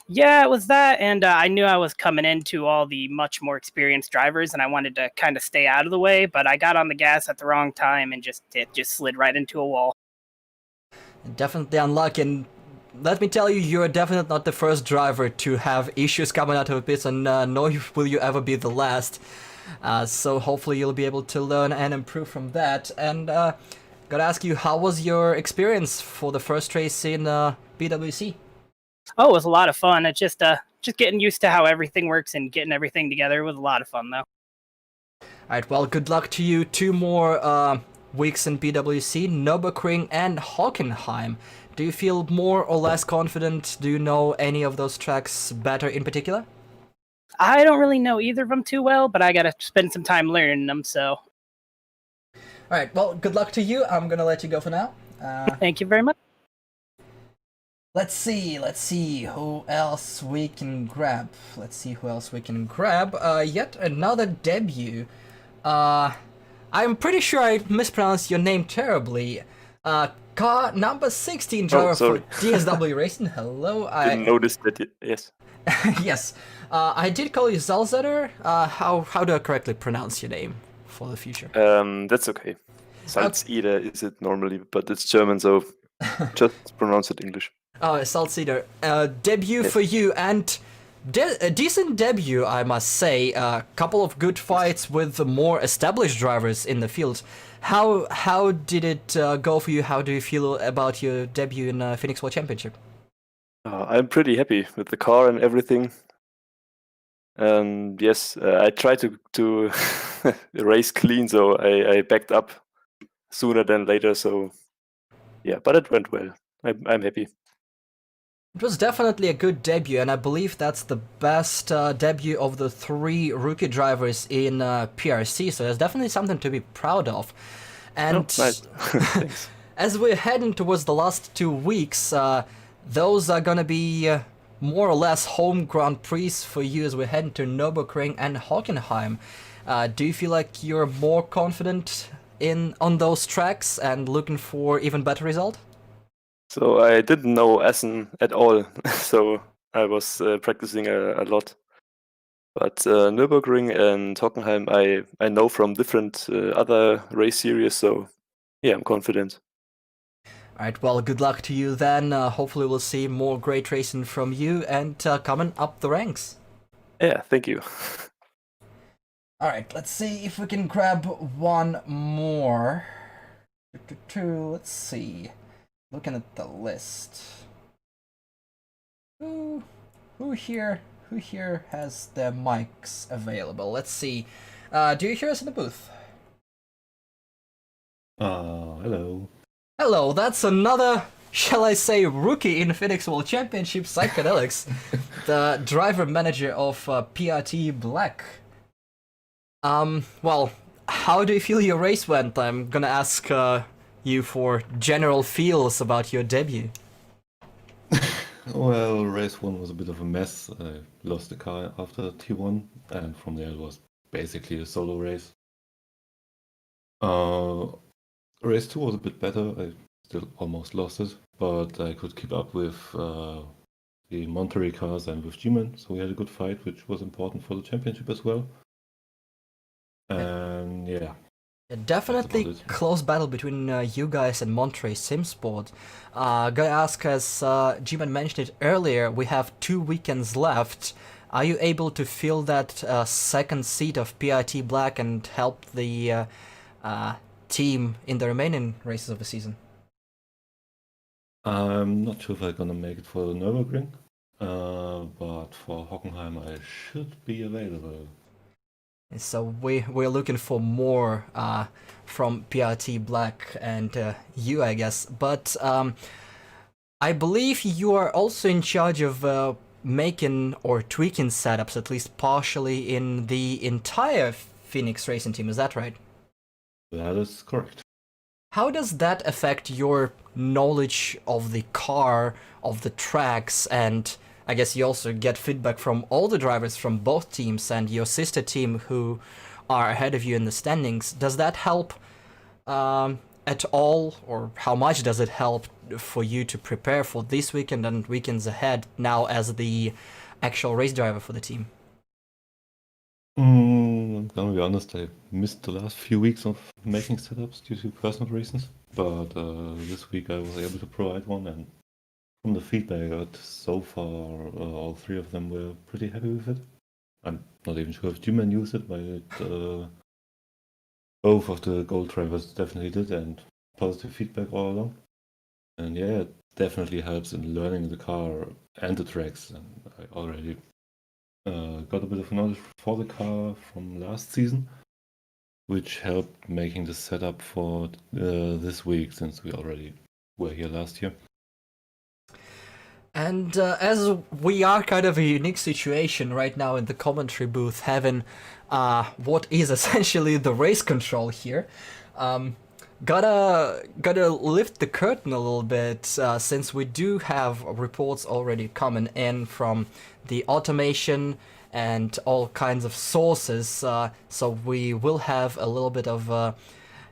Yeah, it was that, and I knew I was coming into all the much more experienced drivers, and I wanted to kind of stay out of the way, but I got on the gas at the wrong time, and it just slid right into a wall. Definitely unlucky, and let me tell you, you're definitely not the first driver to have issues coming out of the pits, and nor will you ever be the last. So hopefully you'll be able to learn and improve from that. And gotta ask you, how was your experience for the first race in PWC? Oh, it was a lot of fun. It's just getting used to how everything works and getting everything together. It was a lot of fun, though. Alright, well, good luck to you. 2 more weeks in PWC, Nürburgring and Hockenheim. Do you feel more or less confident? Do you know any of those tracks better in particular? I don't really know either of them too well, but I gotta spend some time learning them, so... Alright, well, good luck to you. I'm gonna let you go for now. Thank you very much. Let's see who else we can grab. Yet another debut. I'm pretty sure I mispronounced your name terribly. Car number 16 driver for DSW Racing. Hello. I didn't notice that. Yes. Yes. I did call you Zalzetter. How do I correctly pronounce your name for the future? That's okay. Salzeder is it normally, but it's German, so just pronounce it English. Oh, Salzeder. Debut for you, and a decent debut, I must say. A couple of good fights with the more established drivers in the field. How did it go for you? How do you feel about your debut in Phoenix World Championship? I'm pretty happy with the car and everything. Yes, I tried to race clean, so I backed up sooner than later. So yeah, but it went well. I'm happy. It was definitely a good debut, and I believe that's the best debut of the 3 rookie drivers in PRC, so there's definitely something to be proud of. And nice. Thanks. As we're heading towards the last 2 weeks, those are gonna be more or less home Grand Prix for you as we're heading to Nürburgring and Hockenheim. Do you feel like you're more confident on those tracks and looking for even better result? So I didn't know Assen at all, so I was practicing a lot. But Nürburgring and Hockenheim I know from different other race series, so yeah, I'm confident. Alright, well, good luck to you then. Hopefully we'll see more great racing from you and coming up the ranks. Yeah, thank you. Alright, let's see if we can grab one more. Let's see. Looking at the list. Who here has their mics available? Let's see. Do you hear us in the booth? Hello. Hello, that's another, shall I say, rookie in Phoenix World Championship, Psychedelics, the driver manager of PRT Black. Well, how do you feel your race went? I'm gonna ask you for general feels about your debut. Well, race 1 was a bit of a mess. I lost the car after T1, and from there it was basically a solo race. Race 2 was a bit better. I still almost lost it, but I could keep up with the Monterey cars and with G-Man, so we had a good fight, which was important for the championship as well. And yeah. Definitely close battle between you guys and Monterey Simsport. Gotta ask, as G-Man mentioned it earlier, we have 2 weekends left. Are you able to fill that second seat of PRT Black and help the team in the remaining races of the season? I'm not sure if I'm gonna make it for the Nürburgring, but for Hockenheim I should be available. So we're looking for more from PRT Black and you, I guess. But I believe you are also in charge of making or tweaking setups, at least partially, in the entire Phoenix Racing team. Is that right? That is correct. how does that affect your knowledge of the car, of the tracks, and I guess you also get feedback from all the drivers from both teams and your sister team who are ahead of you in the standings? Does that help at all, or how much does it help for you to prepare for this weekend and weekends ahead now as the actual race driver for the team? I'm gonna be honest, I missed the last few weeks of making setups due to personal reasons, but this week I was able to provide one, and from the feedback I got so far, all three of them were pretty happy with it. I'm not even sure if G-Man used it, but both of the gold drivers definitely did, and positive feedback all along. And yeah, it definitely helps in learning the car and the tracks, and I already got a bit of knowledge for the car from last season, which helped making the setup for this week, since we already were here last year. And as we are kind of a unique situation right now in the commentary booth, having what is essentially the race control here, gotta lift the curtain a little bit, since we do have reports already coming in from the automation and all kinds of sources, so we will have a little bit of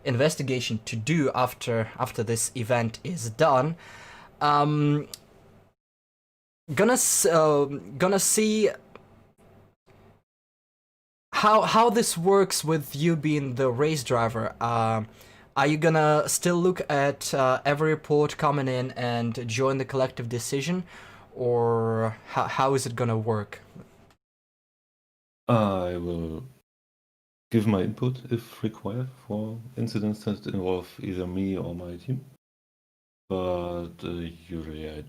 investigation to do after this event is done. Gonna see how this works with you being the race driver. Are you gonna still look at every report coming in and join the collective decision, or how is it gonna work? I will give my input if required for incidents that involve either me or my team, but usually I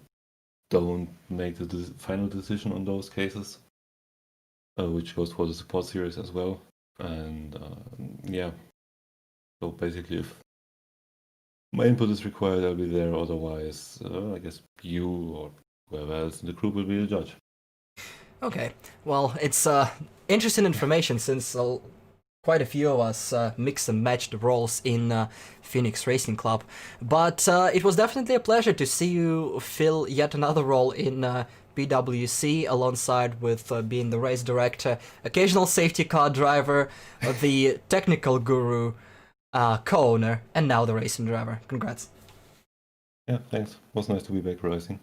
don't make the final decision on those cases, which goes for the support series as well. And yeah, so basically if my input is required, I'll be there. Otherwise, I guess you or whoever else in the group will be the judge. Okay, well, it's interesting information, since quite a few of us mix and match the roles in Phoenix Racing Club. But it was definitely a pleasure to see you fill yet another role in PWC, alongside with being the race director, occasional safety car driver, the technical guru, co-owner, and now the racing driver. Congrats. Yeah, thanks. It was nice to be back racing.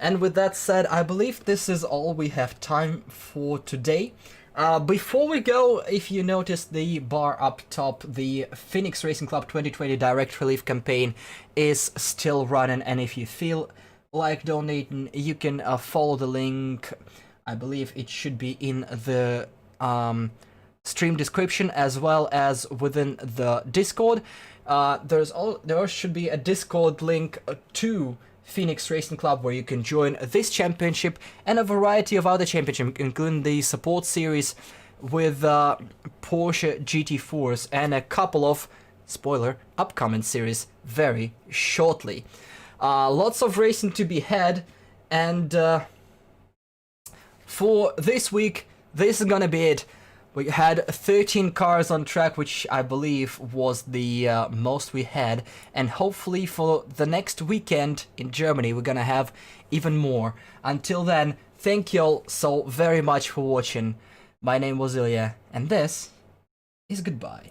And with that said, I believe this is all we have time for today. Before we go, if you notice the bar up top, the Phoenix Racing Club 2020 Direct Relief campaign is still running, and if you feel like donating, you can follow the link. I believe it should be in the stream description, as well as within the Discord. There should be a Discord link to Phoenix Racing Club, where you can join this championship and a variety of other championships, including the support series with Porsche GT4s and a couple of, spoiler, upcoming series very shortly. Lots of racing to be had, and for this week, this is gonna be it. We had 13 cars on track, which I believe was the most we had, and hopefully for the next weekend in Germany we're gonna have even more. Until then, thank you all so very much for watching. My name was Ilya, and this is goodbye.